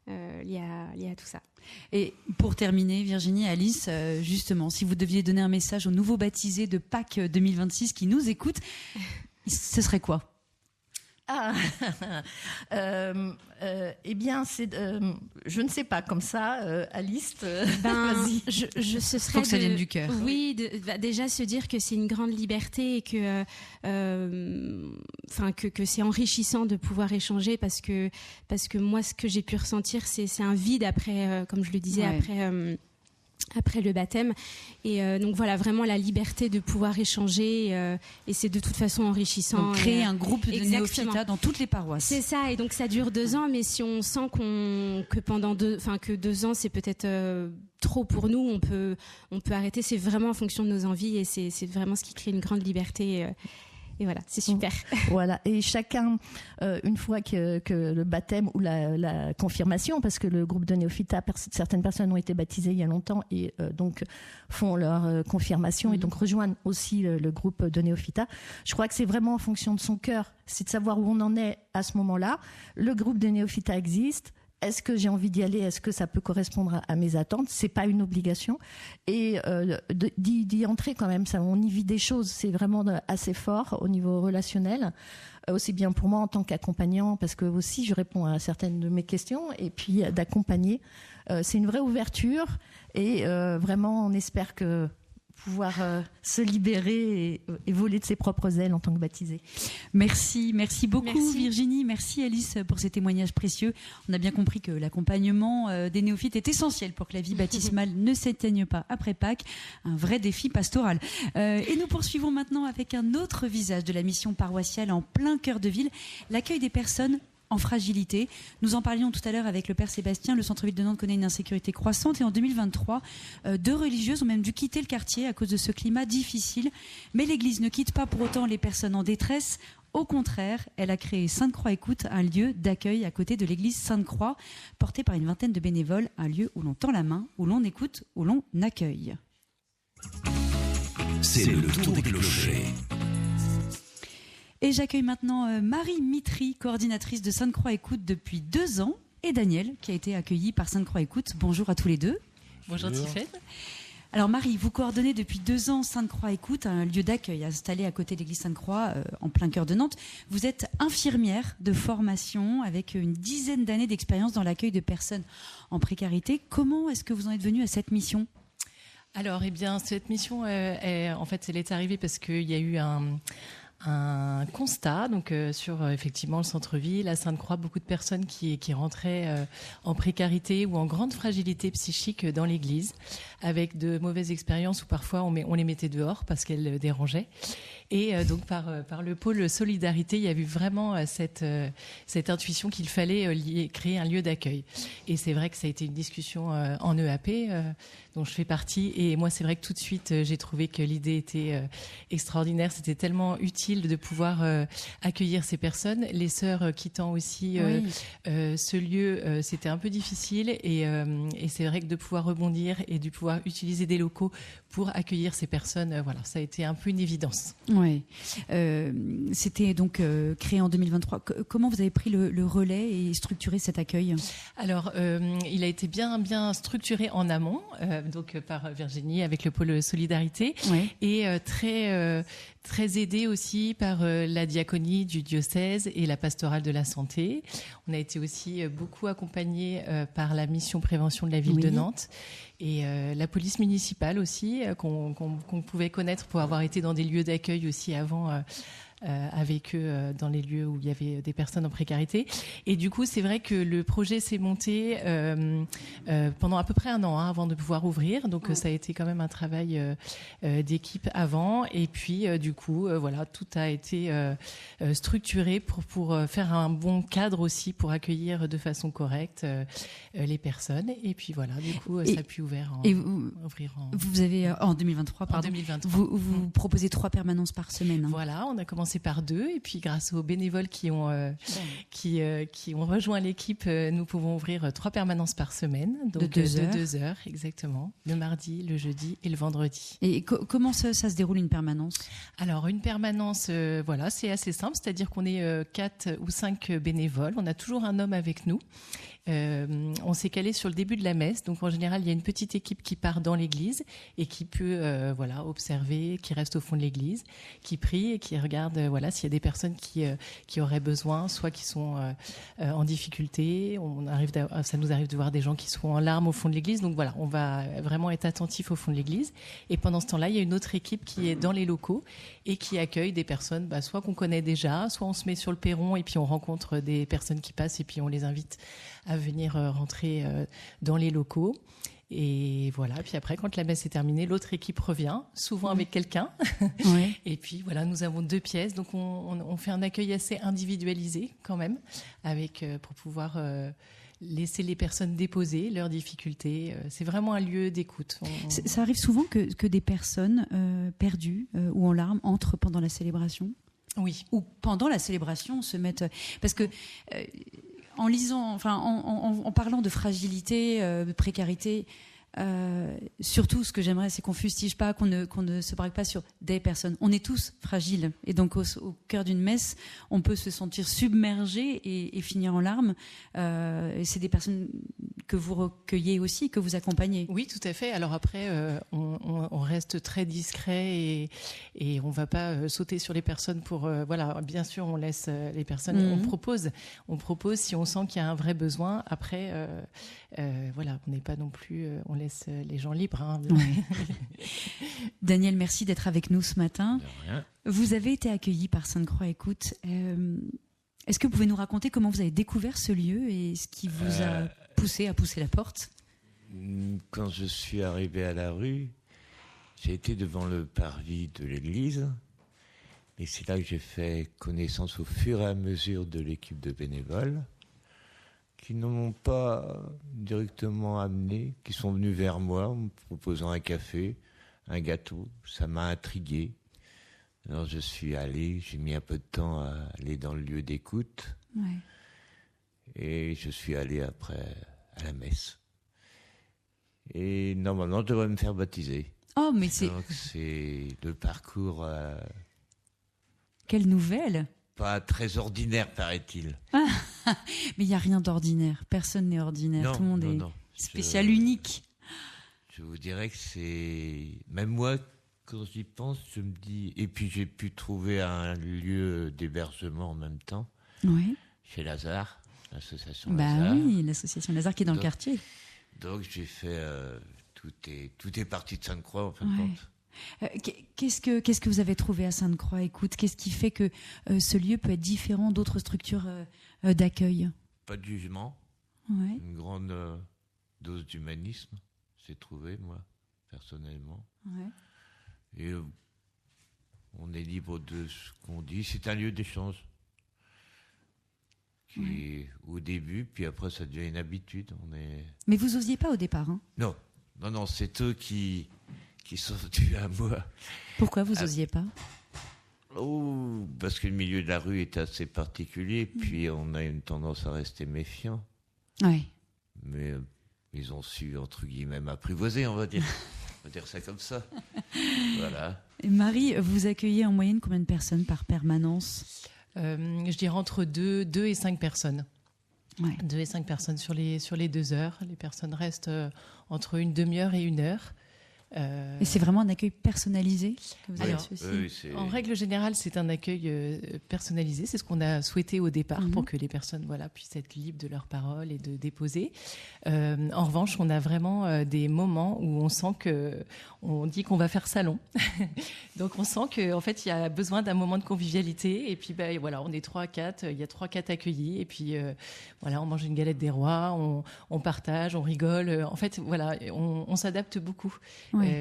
liée à tout ça. Et pour terminer, Virginie, Alice, justement, si vous deviez donner un message aux nouveaux baptisés de Pâques 2026 qui nous écoutent, ce serait quoi ? Eh bien, je ne sais pas, comme ça, Alice. Vas-y. Ce serait faut que ça vienne du cœur. Oui, déjà se dire que c'est une grande liberté et que c'est enrichissant de pouvoir échanger parce que moi, ce que j'ai pu ressentir, c'est un vide après, comme je le disais, après le baptême. Et donc voilà, vraiment la liberté de pouvoir échanger, et c'est de toute façon enrichissant. Donc créer un groupe de néophyta dans toutes les paroisses. C'est ça, et donc ça dure 2 ans, mais si on sent que 2 ans c'est peut-être trop pour nous, on peut arrêter. C'est vraiment en fonction de nos envies, et c'est vraiment ce qui crée une grande liberté. Et voilà, c'est super. Voilà, et chacun, une fois que le baptême ou la confirmation, parce que le groupe de néophyta, certaines personnes ont été baptisées il y a longtemps et donc font leur confirmation et donc rejoignent aussi le groupe de néophyta. Je crois que c'est vraiment en fonction de son cœur, c'est de savoir où on en est à ce moment-là. Le groupe de néophyta existe. Est-ce que j'ai envie d'y aller ? Est-ce que ça peut correspondre à mes attentes ? C'est pas une obligation. Et d'y entrer quand même, on y vit des choses. C'est vraiment assez fort au niveau relationnel, aussi bien pour moi en tant qu'accompagnant, parce que aussi je réponds à certaines de mes questions, et puis d'accompagner. C'est une vraie ouverture, et vraiment on espère que pouvoir se libérer et voler de ses propres ailes en tant que baptisé. Merci beaucoup Virginie, merci Alice pour ces témoignages précieux. On a bien compris que l'accompagnement des néophytes est essentiel pour que la vie baptismale ne s'éteigne pas après Pâques, un vrai défi pastoral. Et nous poursuivons maintenant avec un autre visage de la mission paroissiale en plein cœur de ville, l'accueil des personnes en fragilité. Nous en parlions tout à l'heure avec le Père Sébastien. Le centre-ville de Nantes connaît une insécurité croissante et en 2023, 2 religieuses ont même dû quitter le quartier à cause de ce climat difficile. Mais l'Église ne quitte pas pour autant les personnes en détresse. Au contraire, elle a créé Sainte-Croix Écoute, un lieu d'accueil à côté de l'église Sainte-Croix, porté par une vingtaine de bénévoles, un lieu où l'on tend la main, où l'on écoute, où l'on accueille. C'est le tour des clochers. Et j'accueille maintenant Marie Mitry, coordinatrice de Sainte-Croix Écoute depuis 2 ans, et Daniel, qui a été accueilli par Sainte-Croix Écoute. Bonjour à tous les deux. Bonjour Tiffaine. Alors Marie, vous coordonnez depuis 2 ans Sainte-Croix Écoute, un lieu d'accueil installé à côté de l'église Sainte-Croix, en plein cœur de Nantes. Vous êtes infirmière de formation avec une dizaine d'années d'expérience dans l'accueil de personnes en précarité. Comment est-ce que vous en êtes venue à cette mission ? Alors, cette mission, en fait, elle est arrivée parce qu'il y a eu un constat sur effectivement le centre-ville, à Sainte-Croix, beaucoup de personnes qui rentraient en précarité ou en grande fragilité psychique dans l'église, avec de mauvaises expériences où parfois on les mettait dehors parce qu'elles dérangeaient. Et donc par le pôle solidarité, il y a eu vraiment cette intuition qu'il fallait créer un lieu d'accueil. Et c'est vrai que ça a été une discussion en EAP dont je fais partie. Et moi, c'est vrai que tout de suite, j'ai trouvé que l'idée était extraordinaire. C'était tellement utile de pouvoir accueillir ces personnes. Les sœurs quittant aussi ce lieu, c'était un peu difficile. Et c'est vrai que de pouvoir rebondir et de pouvoir utiliser des locaux pour accueillir ces personnes, voilà, ça a été un peu une évidence. Oui. C'était donc créé en 2023. Comment vous avez pris le relais et structuré cet accueil ? Alors, il a été bien structuré en amont, donc par Virginie avec le pôle solidarité, et très aidé aussi par la diaconie du diocèse et la pastorale de la santé. On a été aussi beaucoup accompagné par la mission prévention de la ville de Nantes et la police municipale aussi, qu'on pouvait connaître pour avoir été dans des lieux d'accueil aussi avant avec eux dans les lieux où il y avait des personnes en précarité. Et du coup, c'est vrai que le projet s'est monté pendant à peu près 1 an avant de pouvoir ouvrir. Donc, ça a été quand même un travail d'équipe avant. Et puis, du coup, voilà, tout a été structuré pour faire un bon cadre aussi pour accueillir de façon correcte les personnes. Et puis, voilà, du coup, ça a pu ouvrir Vous avez, en 2023, pardon. En 2023. Vous proposez 3 permanences par semaine. Hein. Voilà, on a commencé par 2 et puis grâce aux bénévoles qui ont rejoint l'équipe, nous pouvons ouvrir 3 permanences par semaine, donc de 2 heures exactement, le mardi, le jeudi et le vendredi. Et comment ça se déroule une permanence ? Alors une permanence, voilà, c'est assez simple, c'est-à-dire qu'on est 4 ou 5 bénévoles, on a toujours un homme avec nous. On s'est calé sur le début de la messe, donc en général il y a une petite équipe qui part dans l'église et qui peut observer, qui reste au fond de l'église, qui prie et qui regarde s'il y a des personnes qui auraient besoin, soit qui sont en difficulté. Ça nous arrive de voir des gens qui sont en larmes au fond de l'église, donc voilà, on va vraiment être attentif au fond de l'église. Et pendant ce temps-là, il y a une autre équipe qui est dans les locaux et qui accueille des personnes, soit qu'on connaît déjà, soit on se met sur le perron et puis on rencontre des personnes qui passent et puis on les invite à venir rentrer dans les locaux. Et voilà, puis après, quand la messe est terminée, l'autre équipe revient, souvent avec quelqu'un. Et puis voilà, nous avons 2 pièces, donc on fait un accueil assez individualisé quand même, pour pouvoir laisser les personnes déposer leurs difficultés. C'est vraiment un lieu d'écoute. Ça arrive souvent que des personnes perdues ou en larmes entrent pendant la célébration ? Oui. Ou pendant la célébration se mettent... Parce que... en lisant, en parlant de fragilité, de précarité, surtout ce que j'aimerais, c'est qu'on fustige pas, qu'on ne se braque pas sur des personnes. On est tous fragiles, et donc au cœur d'une messe, on peut se sentir submergé et finir en larmes. Et c'est des personnes que vous recueillez aussi, que vous accompagnez. Oui, tout à fait. Alors après, on reste très discret et on va pas sauter sur les personnes pour bien sûr, on laisse les personnes. On propose si on sent qu'il y a un vrai besoin. Après, on n'est pas non plus, on laisse les gens libres. Hein. Daniel, merci d'être avec nous ce matin. De rien. Vous avez été accueilli par Sainte-Croix Écoute. Est-ce que vous pouvez nous raconter comment vous avez découvert ce lieu et ce qui vous a poussé à pousser la porte ? Quand je suis arrivé à la rue, j'ai été devant le parvis de l'église. Et c'est là que j'ai fait connaissance au fur et à mesure de l'équipe de bénévoles qui ne m'ont pas directement amené, qui sont venus vers moi en me proposant un café, un gâteau. Ça m'a intrigué. Alors je suis allé, j'ai mis un peu de temps à aller dans le lieu d'écoute. Ouais. Et je suis allé après à la messe. Et normalement, je devrais me faire baptiser. Oh, mais donc, c'est le parcours... Quelle nouvelle! Pas très ordinaire, paraît-il. Mais il n'y a rien d'ordinaire. Personne n'est ordinaire. Non, tout le monde est spécial, unique. Je vous dirais que c'est... Même moi, quand j'y pense, je me dis... Et puis j'ai pu trouver un lieu d'hébergement en même temps, chez Lazare, l'association Lazare. Oui, l'association Lazare qui est dans le quartier. Donc j'ai fait... tout est parti de Sainte-Croix, en fin de compte. Qu'est-ce que vous avez trouvé à Sainte-Croix? Écoute, qu'est-ce qui fait que ce lieu peut être différent d'autres structures d'accueil? Pas de jugement. Une grande dose d'humanisme, j'ai trouvé, moi, personnellement. Et on est libre de ce qu'on dit. C'est un lieu d'échange. Au début, puis après, ça devient une habitude. Mais vous n'osiez pas au départ, hein? Non, c'est eux qui sont venus à moi. Pourquoi vous n'osiez pas? Parce que le milieu de la rue est assez particulier, puis on a une tendance à rester méfiant. Mais ils ont su, entre guillemets, m'apprivoiser, on va dire. On va dire ça comme ça. Voilà. Et Marie, vous accueillez en moyenne combien de personnes par permanence? Je dirais entre 2 et 5 personnes. 2 et 5 personnes sur les 2 heures. Les personnes restent entre une demi-heure et 1 heure. Et c'est vraiment un accueil personnalisé que vous avez en règle générale, c'est un accueil personnalisé. C'est ce qu'on a souhaité au départ pour que les personnes puissent être libres de leurs paroles et de déposer. En revanche, on a vraiment des moments où on sent on dit qu'on va faire salon. Donc on sent qu'en fait, il y a besoin d'un moment de convivialité. Et puis on est 3-4, il y a 3-4 accueillis. Et puis on mange une galette des rois, on partage, on rigole. En fait, on s'adapte beaucoup.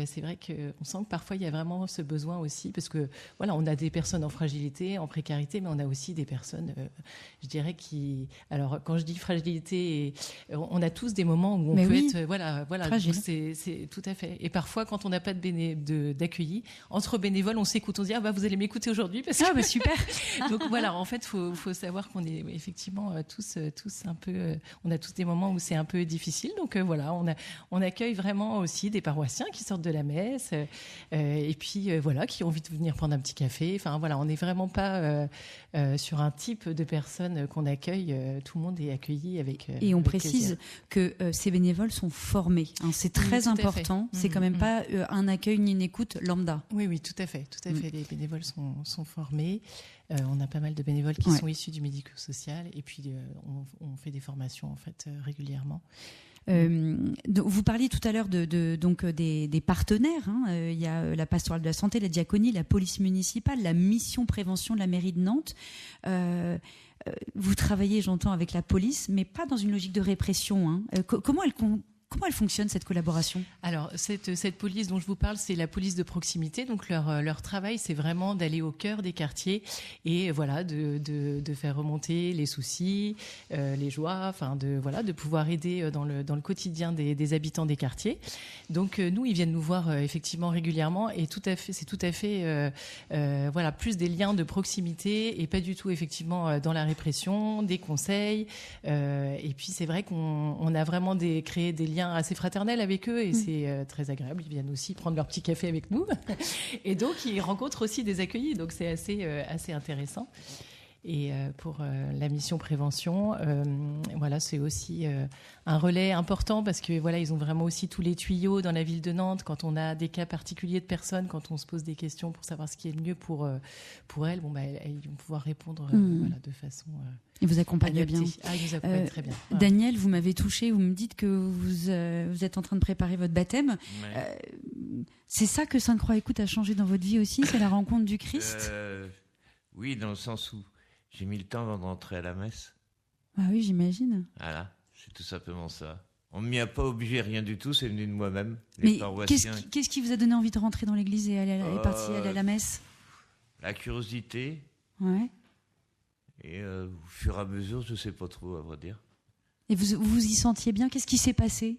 C'est vrai qu'on sent que parfois il y a vraiment ce besoin aussi, parce que on a des personnes en fragilité, en précarité, mais on a aussi des personnes, je dirais, alors quand je dis fragilité, on a tous des moments où on peut être fragile. C'est tout à fait. Et parfois, quand on n'a pas d'accueillis, entre bénévoles, on s'écoute, on se dit vous allez m'écouter aujourd'hui parce que super. Donc en fait, faut savoir qu'on est effectivement tous un peu, on a tous des moments où c'est un peu difficile. Donc on accueille vraiment aussi des paroissiens qui sortent de la messe et puis qui ont envie de venir prendre un petit café. On n'est vraiment pas sur un type de personnes qu'on accueille. Tout le monde est accueilli avec et on avec précise plaisir. Que ces bénévoles sont formés, c'est très important. C'est quand même pas un accueil ni une écoute lambda. Oui, tout à fait. Les bénévoles sont formés. On a pas mal de bénévoles qui sont issus du médico-social et puis on fait des formations en fait régulièrement. Vous parliez tout à l'heure des partenaires. Il y a la pastorale de la santé, la diaconie, la police municipale, la mission prévention de la mairie de Nantes. Vous travaillez, j'entends, avec la police, mais pas dans une logique de répression. Comment elle fonctionne, cette collaboration? Alors, cette police dont je vous parle, c'est la police de proximité. Donc, leur travail, c'est vraiment d'aller au cœur des quartiers et de faire remonter les soucis, les joies, de pouvoir aider dans le quotidien des habitants des quartiers. Donc, nous, ils viennent nous voir effectivement régulièrement et c'est tout à fait plus des liens de proximité et pas du tout effectivement dans la répression, des conseils. Et puis, c'est vrai qu'on a vraiment créé des liens assez fraternel avec eux et c'est très agréable. Ils viennent aussi prendre leur petit café avec nous et donc ils rencontrent aussi des accueillis, donc c'est assez intéressant. Et pour la mission prévention, c'est aussi un relais important parce que ils ont vraiment aussi tous les tuyaux dans la ville de Nantes. Quand on a des cas particuliers de personnes, quand on se pose des questions pour savoir ce qui est le mieux pour elles, ils vont pouvoir répondre de façon. Ils vous accompagnent bien. Ils nous accompagnent très bien. Voilà. Daniel, vous m'avez touché. Vous me dites que vous êtes en train de préparer votre baptême. C'est ça que Sainte-Croix Écoute a changé dans votre vie aussi, c'est la rencontre du Christ. Oui, dans le sens où j'ai mis le temps avant de rentrer à la messe. Ah oui, j'imagine. Voilà, c'est tout simplement ça. On ne m'y a pas obligé, rien du tout, c'est venu de moi-même. Mais qu'est-ce qui vous a donné envie de rentrer dans l'église et partir aller à la messe? La curiosité. Ouais. Et au fur et à mesure, je ne sais pas trop, à vrai dire. Et vous y sentiez bien? Qu'est-ce qui s'est passé?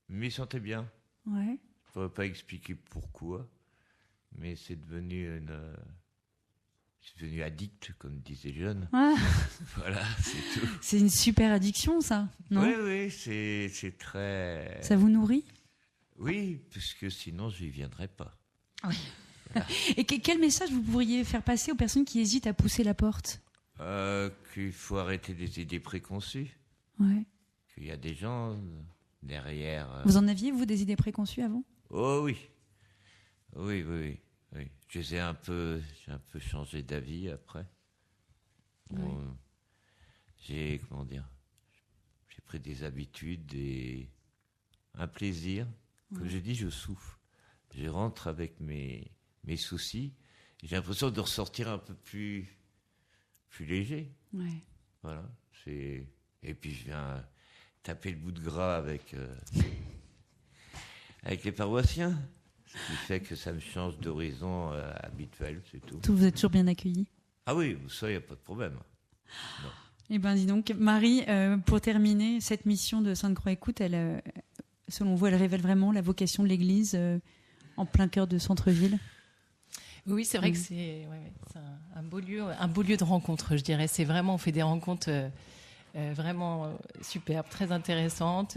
Je m'y sentais bien. Ouais. Je ne pourrais pas expliquer pourquoi, mais c'est devenu addict, comme disaient les jeunes. Ah. Voilà, c'est tout. C'est une super addiction, ça, non? Oui, c'est très... Ça vous nourrit? Oui, parce que sinon, je n'y viendrais pas. Oui. Voilà. Et quel message vous pourriez faire passer aux personnes qui hésitent à pousser la porte? Qu'il faut arrêter des idées préconçues. Ouais. Qu'il y a des gens derrière. Vous en aviez, vous, des idées préconçues avant ? Oh oui. Oui. J'ai un peu changé d'avis après. Bon, j'ai pris des habitudes et un plaisir. Comme je dis, je souffle. Je rentre avec mes soucis. Et j'ai l'impression de ressortir un peu plus léger. Ouais. Voilà. Et puis je viens taper le bout de gras avec les paroissiens. Ce qui fait que ça me change d'horizon habituel, c'est tout. Vous êtes toujours bien accueillis ? Ah oui, ça, il n'y a pas de problème. Non. Eh bien, dis donc, Marie, pour terminer, cette mission de Sainte-Croix Écoute, selon vous, elle révèle vraiment la vocation de l'Église en plein cœur de centre-ville ? Oui, c'est vrai que c'est un beau lieu de rencontre, je dirais. C'est vraiment, on fait des rencontres vraiment superbes, très intéressantes.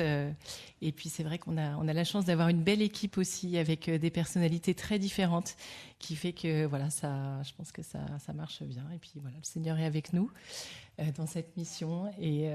Et puis c'est vrai qu'on a la chance d'avoir une belle équipe aussi, avec des personnalités très différentes, qui fait que voilà, je pense que ça marche bien. Et puis voilà, le Seigneur est avec nous dans cette mission, et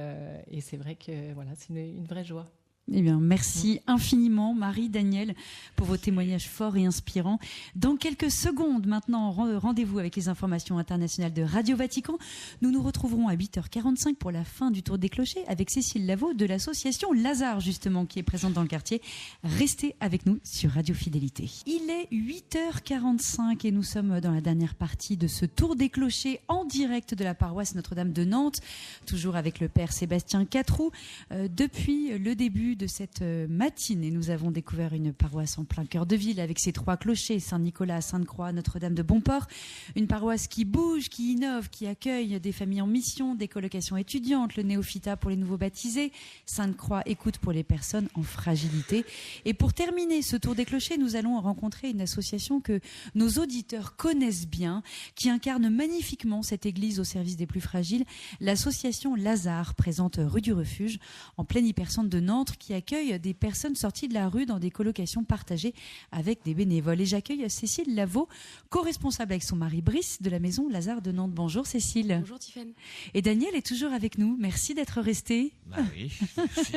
c'est vrai que voilà, c'est une vraie joie. Eh bien, merci infiniment, Marie, Daniel, pour vos témoignages forts et inspirants. Dans quelques secondes, maintenant, rendez-vous avec les informations internationales de Radio Vatican. Nous nous retrouverons à 8h45 pour la fin du Tour des Clochers avec Cécile Lavaux de l'association Lazare, justement, qui est présente dans le quartier. Restez avec nous sur Radio Fidélité. Il est 8h45 et nous sommes dans la dernière partie de ce Tour des Clochers en direct de la paroisse Notre-Dame de Nantes, toujours avec le Père Sébastien Catroux. Depuis le début de cette matinée, nous avons découvert une paroisse en plein cœur de ville avec ses 3 clochers, Saint-Nicolas, Sainte-Croix, Notre-Dame de Bonport. Une paroisse qui bouge, qui innove, qui accueille des familles en mission, des colocations étudiantes, le néophytat pour les nouveaux baptisés, Sainte-Croix Écoute pour les personnes en fragilité. Et pour terminer ce tour des clochers, nous allons rencontrer une association que nos auditeurs connaissent bien, qui incarne magnifiquement cette église au service des plus fragiles, l'association Lazare, présente rue du Refuge, en pleine hypercentre de Nantes, qui accueille des personnes sorties de la rue dans des colocations partagées avec des bénévoles. Et j'accueille Cécile Lavaux, co-responsable avec son mari Brice de la maison Lazare de Nantes. Bonjour Cécile. Bonjour Tiffaine. Et Daniel est toujours avec nous. Merci d'être resté. Oui, merci.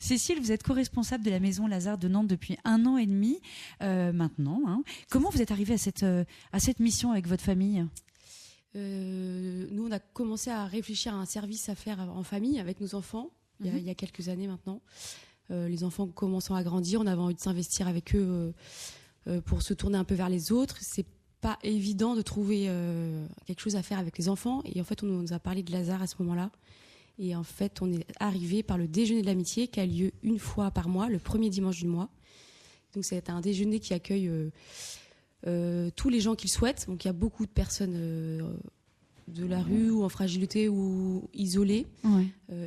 Cécile, vous êtes co-responsable de la maison Lazare de Nantes depuis 1 an et demi maintenant. Hein. Comment vous êtes arrivée à cette mission avec votre famille ? Nous, on a commencé à réfléchir à un service à faire en famille avec nos enfants. Il y a quelques années maintenant. Les enfants commençant à grandir, on avait envie de s'investir avec eux pour se tourner un peu vers les autres. C'est pas évident de trouver quelque chose à faire avec les enfants. Et en fait, on nous a parlé de Lazare à ce moment-là. Et en fait, on est arrivé par le déjeuner de l'amitié qui a lieu 1 fois par mois, le premier dimanche du mois. Donc c'est un déjeuner qui accueille tous les gens qu'ils souhaitent. Donc il y a beaucoup de personnes de la rue ou en fragilité ou isolés,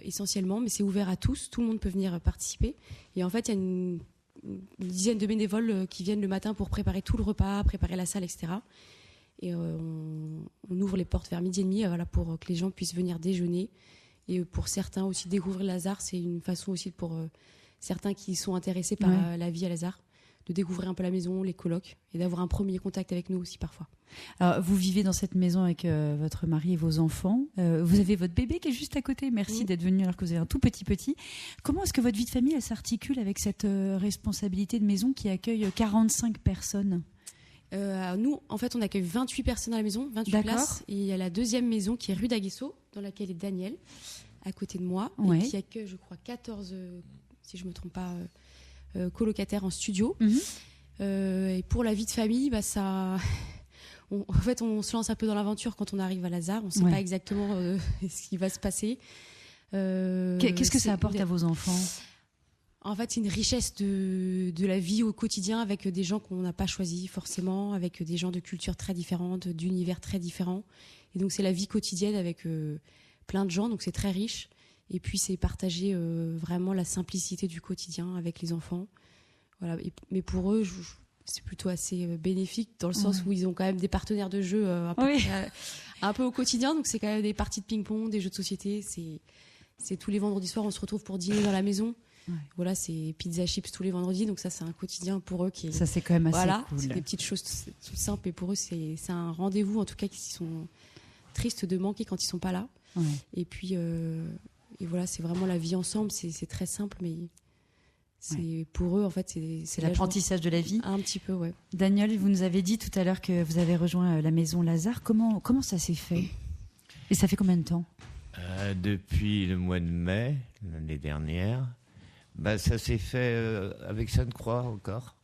essentiellement, mais c'est ouvert à tous, tout le monde peut venir participer. Et en fait, il y a une dizaine de bénévoles qui viennent le matin pour préparer tout le repas, préparer la salle, etc. Et on ouvre les portes vers 12h30 voilà, pour que les gens puissent venir déjeuner. Et pour certains aussi, découvrir Lazare, c'est une façon aussi pour certains qui sont intéressés par la vie à Lazare, de découvrir un peu la maison, les colocs, et d'avoir un premier contact avec nous aussi parfois. Alors, vous vivez dans cette maison avec votre mari et vos enfants. Vous avez votre bébé qui est juste à côté. Merci d'être venu alors que vous avez un tout petit. Comment est-ce que votre vie de famille elle s'articule avec cette responsabilité de maison qui accueille 45 personnes ? Nous, en fait, on accueille 28 personnes à la maison, 28 places. Et il y a la deuxième maison qui est rue d'Aguesso, dans laquelle est Daniel, à côté de moi, et qui accueille, je crois, 14, si je ne me trompe pas, colocataires en studio. Et pour la vie de famille, ça... En fait, on se lance un peu dans l'aventure quand on arrive à Lazare. On ne sait pas exactement ce qui va se passer. Qu'est-ce que ça apporte à vos enfants ? En fait, c'est une richesse de la vie au quotidien avec des gens qu'on n'a pas choisis forcément, avec des gens de cultures très différentes, d'univers très différents. Et donc, c'est la vie quotidienne avec plein de gens. Donc, c'est très riche. Et puis, c'est partager vraiment la simplicité du quotidien avec les enfants. Voilà. Mais pour eux, c'est plutôt assez bénéfique dans le sens où ils ont quand même des partenaires de jeu un peu au quotidien. Donc, c'est quand même des parties de ping-pong, des jeux de société. C'est tous les vendredis soirs, on se retrouve pour dîner dans la maison. Voilà, c'est pizza chips tous les vendredis. Donc, ça, c'est un quotidien pour eux qui est... Ça, c'est quand même assez cool. C'est des petites choses toutes simples. Et pour eux, c'est un rendez-vous, en tout cas, qui sont tristes de manquer quand ils sont pas là. Et puis... Et voilà, c'est vraiment la vie ensemble, c'est très simple, mais Pour eux, en fait, c'est l'apprentissage de la vie. Un petit peu, ouais. Daniel, vous nous avez dit tout à l'heure que vous avez rejoint la maison Lazare. Comment ça s'est fait? Et ça fait combien de temps? Depuis le mois de mai, l'année dernière. Ça s'est fait avec Sainte-Croix encore.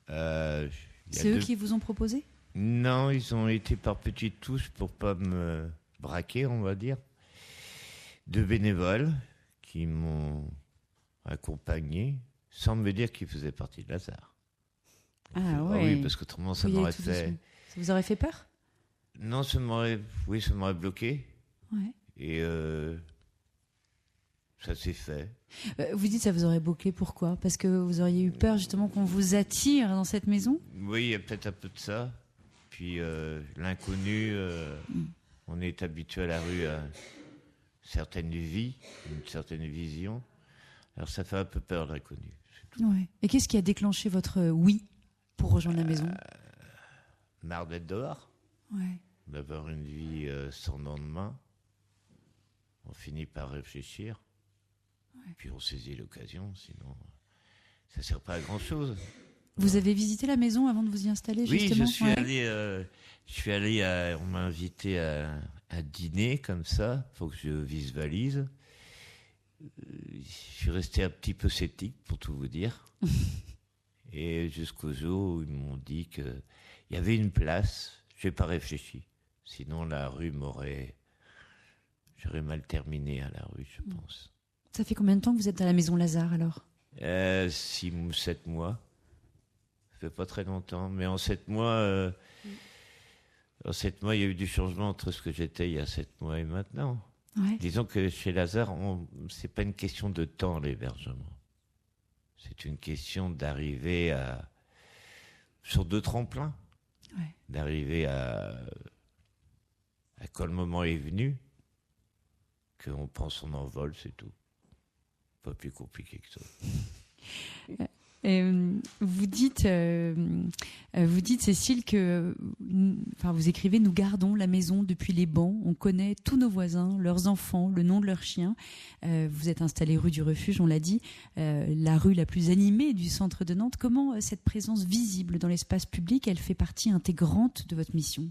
C'est eux qui vous ont proposé? Non, ils ont été par petites touches pour pas me braquer, on va dire. 2 bénévoles qui m'ont accompagné sans me dire qu'ils faisaient partie de Lazare. Oui, parce qu'autrement ça m'aurait fait... Ça vous aurait fait peur? Non, ça m'aurait bloqué. Ouais. Et ça s'est fait. Vous dites ça vous aurait bloqué, pourquoi? Parce que vous auriez eu peur justement qu'on vous attire dans cette maison? Oui, il y a peut-être un peu de ça. Puis l'inconnu, on est habitué à la rue à certaines vies, une certaine vision. Alors ça fait un peu peur, l'inconnu. Ouais. Et qu'est-ce qui a déclenché votre oui pour rejoindre la maison? Marre d'être dehors. Ouais. D'avoir une vie sans lendemain. On finit par réfléchir. Ouais. Puis on saisit l'occasion, sinon ça ne sert pas à grand-chose. Vous avez visité la maison avant de vous y installer, justement? Oui, je suis allé, on m'a invité à dîner comme ça, il faut que je visualise. Je suis resté un petit peu sceptique, pour tout vous dire. Et jusqu'au jour où ils m'ont dit qu'il y avait une place, je n'ai pas réfléchi. Sinon, la rue j'aurais mal terminé à la rue, je pense. Ça fait combien de temps que vous êtes à la maison Lazare, alors? 6 ou 7 mois. Ça fait pas très longtemps, mais en 7 mois, il y a eu du changement entre ce que j'étais il y a 7 mois et maintenant. Ouais. Disons que chez Lazare, c'est pas une question de temps, l'hébergement. C'est une question d'arriver sur 2 tremplins. Ouais. D'arriver à quand le moment est venu, qu'on prend son envol, c'est tout. Pas plus compliqué que ça. Vous dites, Cécile, que, vous écrivez, nous gardons la maison depuis les bancs, on connaît tous nos voisins, leurs enfants, le nom de leurs chiens. Vous êtes installée rue du Refuge, on l'a dit, la rue la plus animée du centre de Nantes. Comment cette présence visible dans l'espace public, elle fait partie intégrante de votre mission?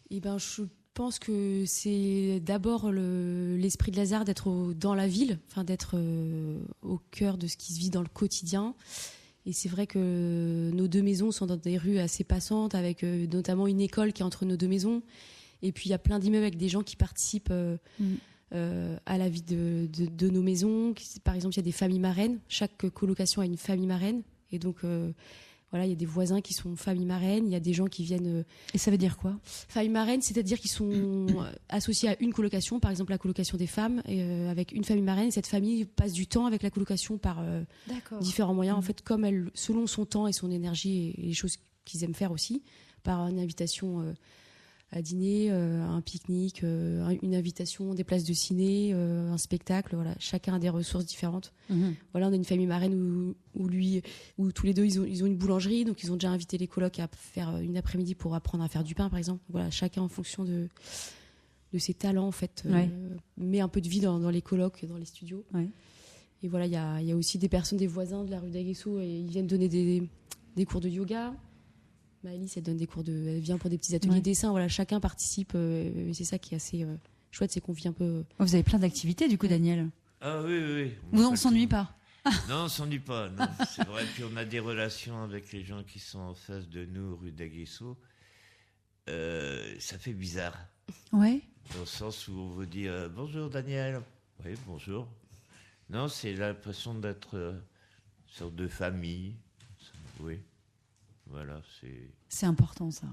Je pense que c'est d'abord l'esprit de Lazare d'être dans la ville, d'être au cœur de ce qui se vit dans le quotidien. Et c'est vrai que nos 2 maisons sont dans des rues assez passantes, avec notamment une école qui est entre nos 2 maisons. Et puis il y a plein d'immeubles avec des gens qui participent à la vie de nos maisons. Par exemple, il y a des familles marraines. Chaque colocation a une famille marraine. Et donc... il y a des voisins qui sont familles marraines, il y a des gens qui viennent... Et ça veut dire quoi? Famille marraine, c'est-à-dire qu'ils sont associés à une colocation, par exemple la colocation des femmes, avec une famille marraine, et cette famille passe du temps avec la colocation par différents moyens, en fait, comme elle, selon son temps et son énergie et les choses qu'ils aiment faire aussi, par une invitation à dîner, un pique-nique, une invitation, des places de ciné, un spectacle. Voilà, chacun a des ressources différentes. Voilà, on a une famille marraine où tous les 2 ils ont une boulangerie, donc ils ont déjà invité les colocs à faire une après-midi pour apprendre à faire du pain, par exemple. Voilà, chacun en fonction de ses talents, en fait, met un peu de vie dans les colocs, dans les studios. Ouais. Et voilà, il y a aussi des personnes, des voisins de la rue d'Aguesseau, et ils viennent donner des cours de yoga. Alice, elle vient pour des petits ateliers dessin. Voilà, chacun participe. C'est ça qui est assez chouette, c'est qu'on vit un peu. Vous avez plein d'activités, du coup, Daniel. Ah oui. On s'ennuie pas? Non, on s'ennuie pas. Non, c'est vrai. Puis on a des relations avec les gens qui sont en face de nous, rue d'Aguesseau. Ça fait bizarre. Ouais. Dans le sens où on vous dit bonjour, Daniel. Oui, bonjour. Non, c'est l'impression d'être une sorte de famille. Oui. Voilà, c'est important, ça.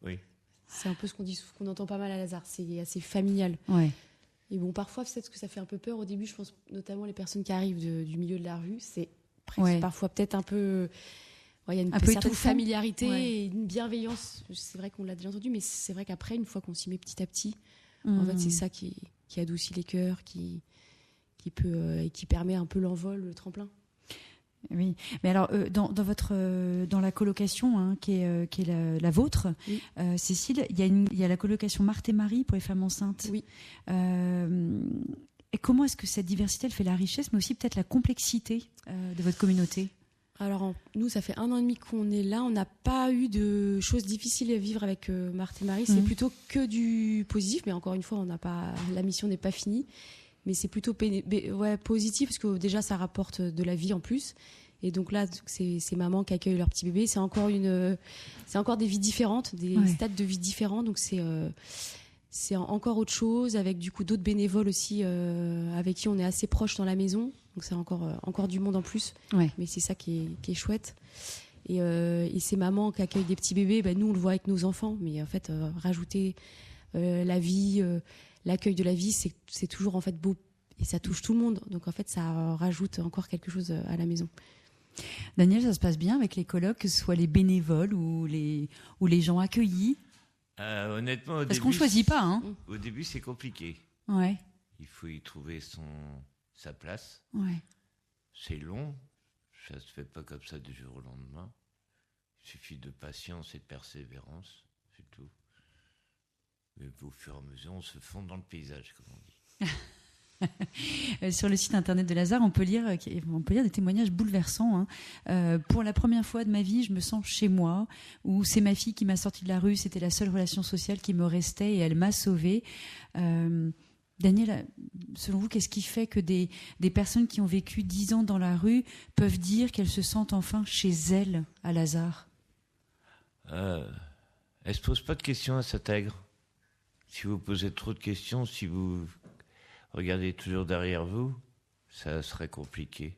Oui. C'est un peu ce qu'on entend pas mal à Lazare. C'est assez familial. Ouais. Et bon, parfois, peut-être que ça fait un peu peur au début. Je pense notamment les personnes qui arrivent du milieu de la rue. C'est parfois peut-être un peu... Il y a une certaine familiarité et une bienveillance. C'est vrai qu'on l'a déjà entendu, mais c'est vrai qu'après, une fois qu'on s'y met petit à petit, en fait, c'est ça qui adoucit les cœurs, qui permet un peu l'envol, le tremplin. Oui, mais alors dans la colocation qui est la vôtre, oui. Cécile, il y a la colocation Marthe et Marie pour les femmes enceintes. Oui. Et comment est-ce que cette diversité, elle fait la richesse, mais aussi peut-être la complexité de votre communauté ? Alors, nous, ça fait 1 an et demi qu'on est là. On n'a pas eu de choses difficiles à vivre avec Marthe et Marie. C'est plutôt que du positif. Mais encore une fois, la mission n'est pas finie. Mais c'est plutôt positif parce que déjà, ça rapporte de la vie en plus. Et donc là, ces mamans qui accueillent leur petit bébé, c'est encore des vies différentes, des stades de vie différents. Donc c'est encore autre chose, avec du coup d'autres bénévoles aussi avec qui on est assez proche dans la maison. Donc c'est encore du monde en plus. Ouais. Mais c'est ça qui est chouette. Et ces mamans qui accueillent des petits bébés, nous on le voit avec nos enfants. Mais en fait, rajouter la vie, l'accueil de la vie, c'est toujours en fait beau. Et ça touche tout le monde. Donc en fait, ça rajoute encore quelque chose à la maison. Daniel, ça se passe bien avec les colocs, que ce soit les bénévoles ou les gens accueillis? Honnêtement, parce qu'on ne choisit pas. Hein. Au début, c'est compliqué. Ouais. Il faut y trouver sa place. Ouais. C'est long. Ça ne se fait pas comme ça du jour au lendemain. Il suffit de patience et de persévérance. C'est tout. Mais au fur et à mesure, on se fond dans le paysage, comme on dit. Sur le site internet de Lazare, on peut lire des témoignages bouleversants. Pour la première fois de ma vie, je me sens chez moi, ou c'est ma fille qui m'a sortie de la rue, c'était la seule relation sociale qui me restait et elle m'a sauvée. Daniel, selon vous, qu'est-ce qui fait que des personnes qui ont vécu 10 ans dans la rue peuvent dire qu'elles se sentent enfin chez elles à Lazare? Elle ne se pose pas de questions, elle s'intègre. Si vous posez trop de questions, si vous regardez toujours derrière vous, ça serait compliqué.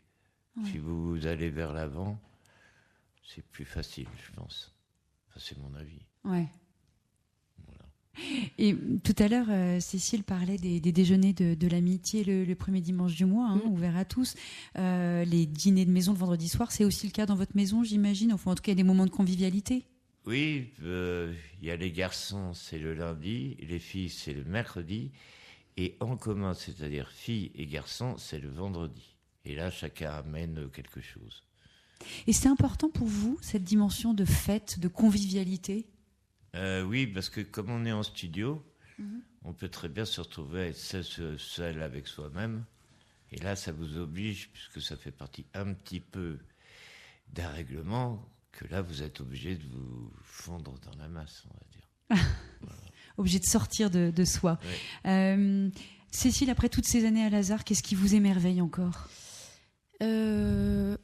Ouais. Si vous allez vers l'avant, c'est plus facile, je pense. Enfin, c'est mon avis. Ouais. Voilà. Et tout à l'heure, Cécile parlait des déjeuners de l'amitié le premier dimanche du mois, ouverts à tous. Les dîners de maison le vendredi soir, c'est aussi le cas dans votre maison, j'imagine. Enfin, en tout cas, il y a des moments de convivialité. Oui, il y a les garçons, c'est le lundi, et les filles, c'est le mercredi. Et en commun, c'est-à-dire filles et garçons, c'est le vendredi. Et là, chacun amène quelque chose. Et c'est important pour vous, cette dimension de fête, de convivialité? Oui, parce que comme on est en studio, on peut très bien se retrouver à être seul avec soi-même. Et là, ça vous oblige, puisque ça fait partie un petit peu d'un règlement, que là, vous êtes obligé de vous fondre dans la masse, on va dire. Voilà. Obligé de sortir de soi. Ouais. Cécile, après toutes ces années à Lazare, qu'est-ce qui vous émerveille encore? En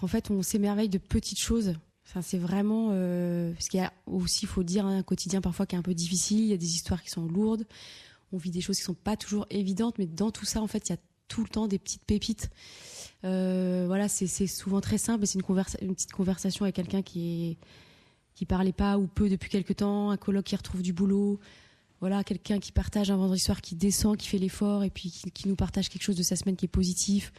fait, on s'émerveille de petites choses. Enfin, c'est vraiment... parce qu'il y a aussi, il faut dire, un quotidien parfois qui est un peu difficile. Il y a des histoires qui sont lourdes. On vit des choses qui ne sont pas toujours évidentes. Mais dans tout ça, en fait, il y a tout le temps des petites pépites. Voilà, c'est souvent très simple. C'est une petite conversation avec quelqu'un qui parlait pas ou peu depuis quelque temps, un coloc qui retrouve du boulot, voilà, quelqu'un qui partage un vendredi soir, qui descend, qui fait l'effort et puis qui nous partage quelque chose de sa semaine qui est positif.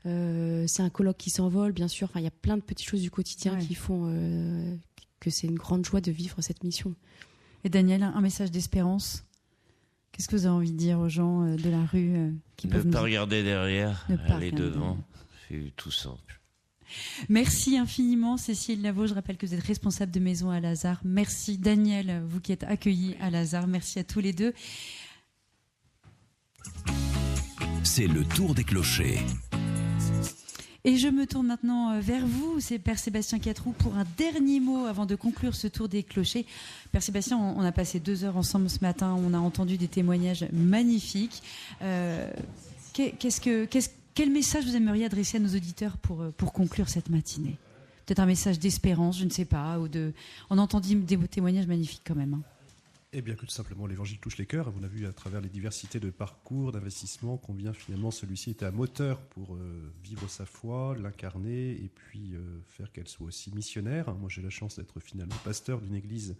C'est un coloc qui s'envole, bien sûr. Enfin, il y a plein de petites choses du quotidien qui font que c'est une grande joie de vivre cette mission. Et Daniel, un message d'espérance? Qu'est-ce que vous avez envie de dire aux gens de la rue qui peuvent ne pas regarder derrière, aller devant, c'est tout simple. Merci infiniment Cécile Lavaux, je rappelle que vous êtes responsable de maison à Lazare. Merci Daniel, vous qui êtes accueilli à Lazare, merci à tous les deux. C'est le tour des clochers. Et je me tourne maintenant vers vous, c'est Père Sébastien Catroux, pour un dernier mot avant de conclure ce tour des clochers. Père Sébastien, on a passé 2 heures ensemble ce matin, on a entendu des témoignages magnifiques. Quel message vous aimeriez adresser à nos auditeurs pour conclure cette matinée? Peut-être un message d'espérance, je ne sais pas, on a entendu des témoignages magnifiques quand même. Eh bien que tout simplement l'évangile touche les cœurs. On a vu à travers les diversités de parcours, d'investissement, combien finalement celui-ci était un moteur pour vivre sa foi, l'incarner et puis faire qu'elle soit aussi missionnaire. Moi j'ai la chance d'être finalement pasteur d'une église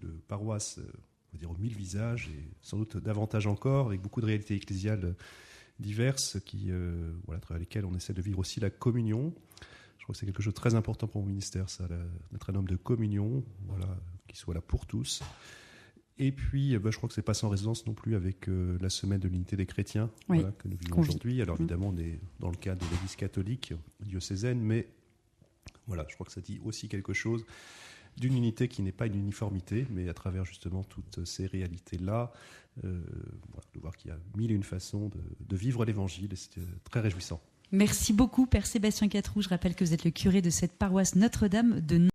de paroisse, on va dire aux 1000 visages et sans doute davantage encore, avec beaucoup de réalités ecclésiales diverses à travers lesquelles on essaie de vivre aussi la communion. Je crois que c'est quelque chose de très important pour mon ministère, ça, d'être un homme de communion, voilà, qui soit là pour tous. Et puis, je crois que c'est pas sans résonance non plus avec la semaine de l'unité des chrétiens que nous vivons aujourd'hui. Alors évidemment, on est dans le cadre de l'Église catholique diocésaine, mais voilà, je crois que ça dit aussi quelque chose d'une unité qui n'est pas une uniformité, mais à travers justement toutes ces réalités-là, de voir qu'il y a mille et une façons de vivre l'Évangile, et c'était très réjouissant. Merci beaucoup, Père Sébastien Catroux. Je rappelle que vous êtes le curé de cette paroisse Notre-Dame de Nantes.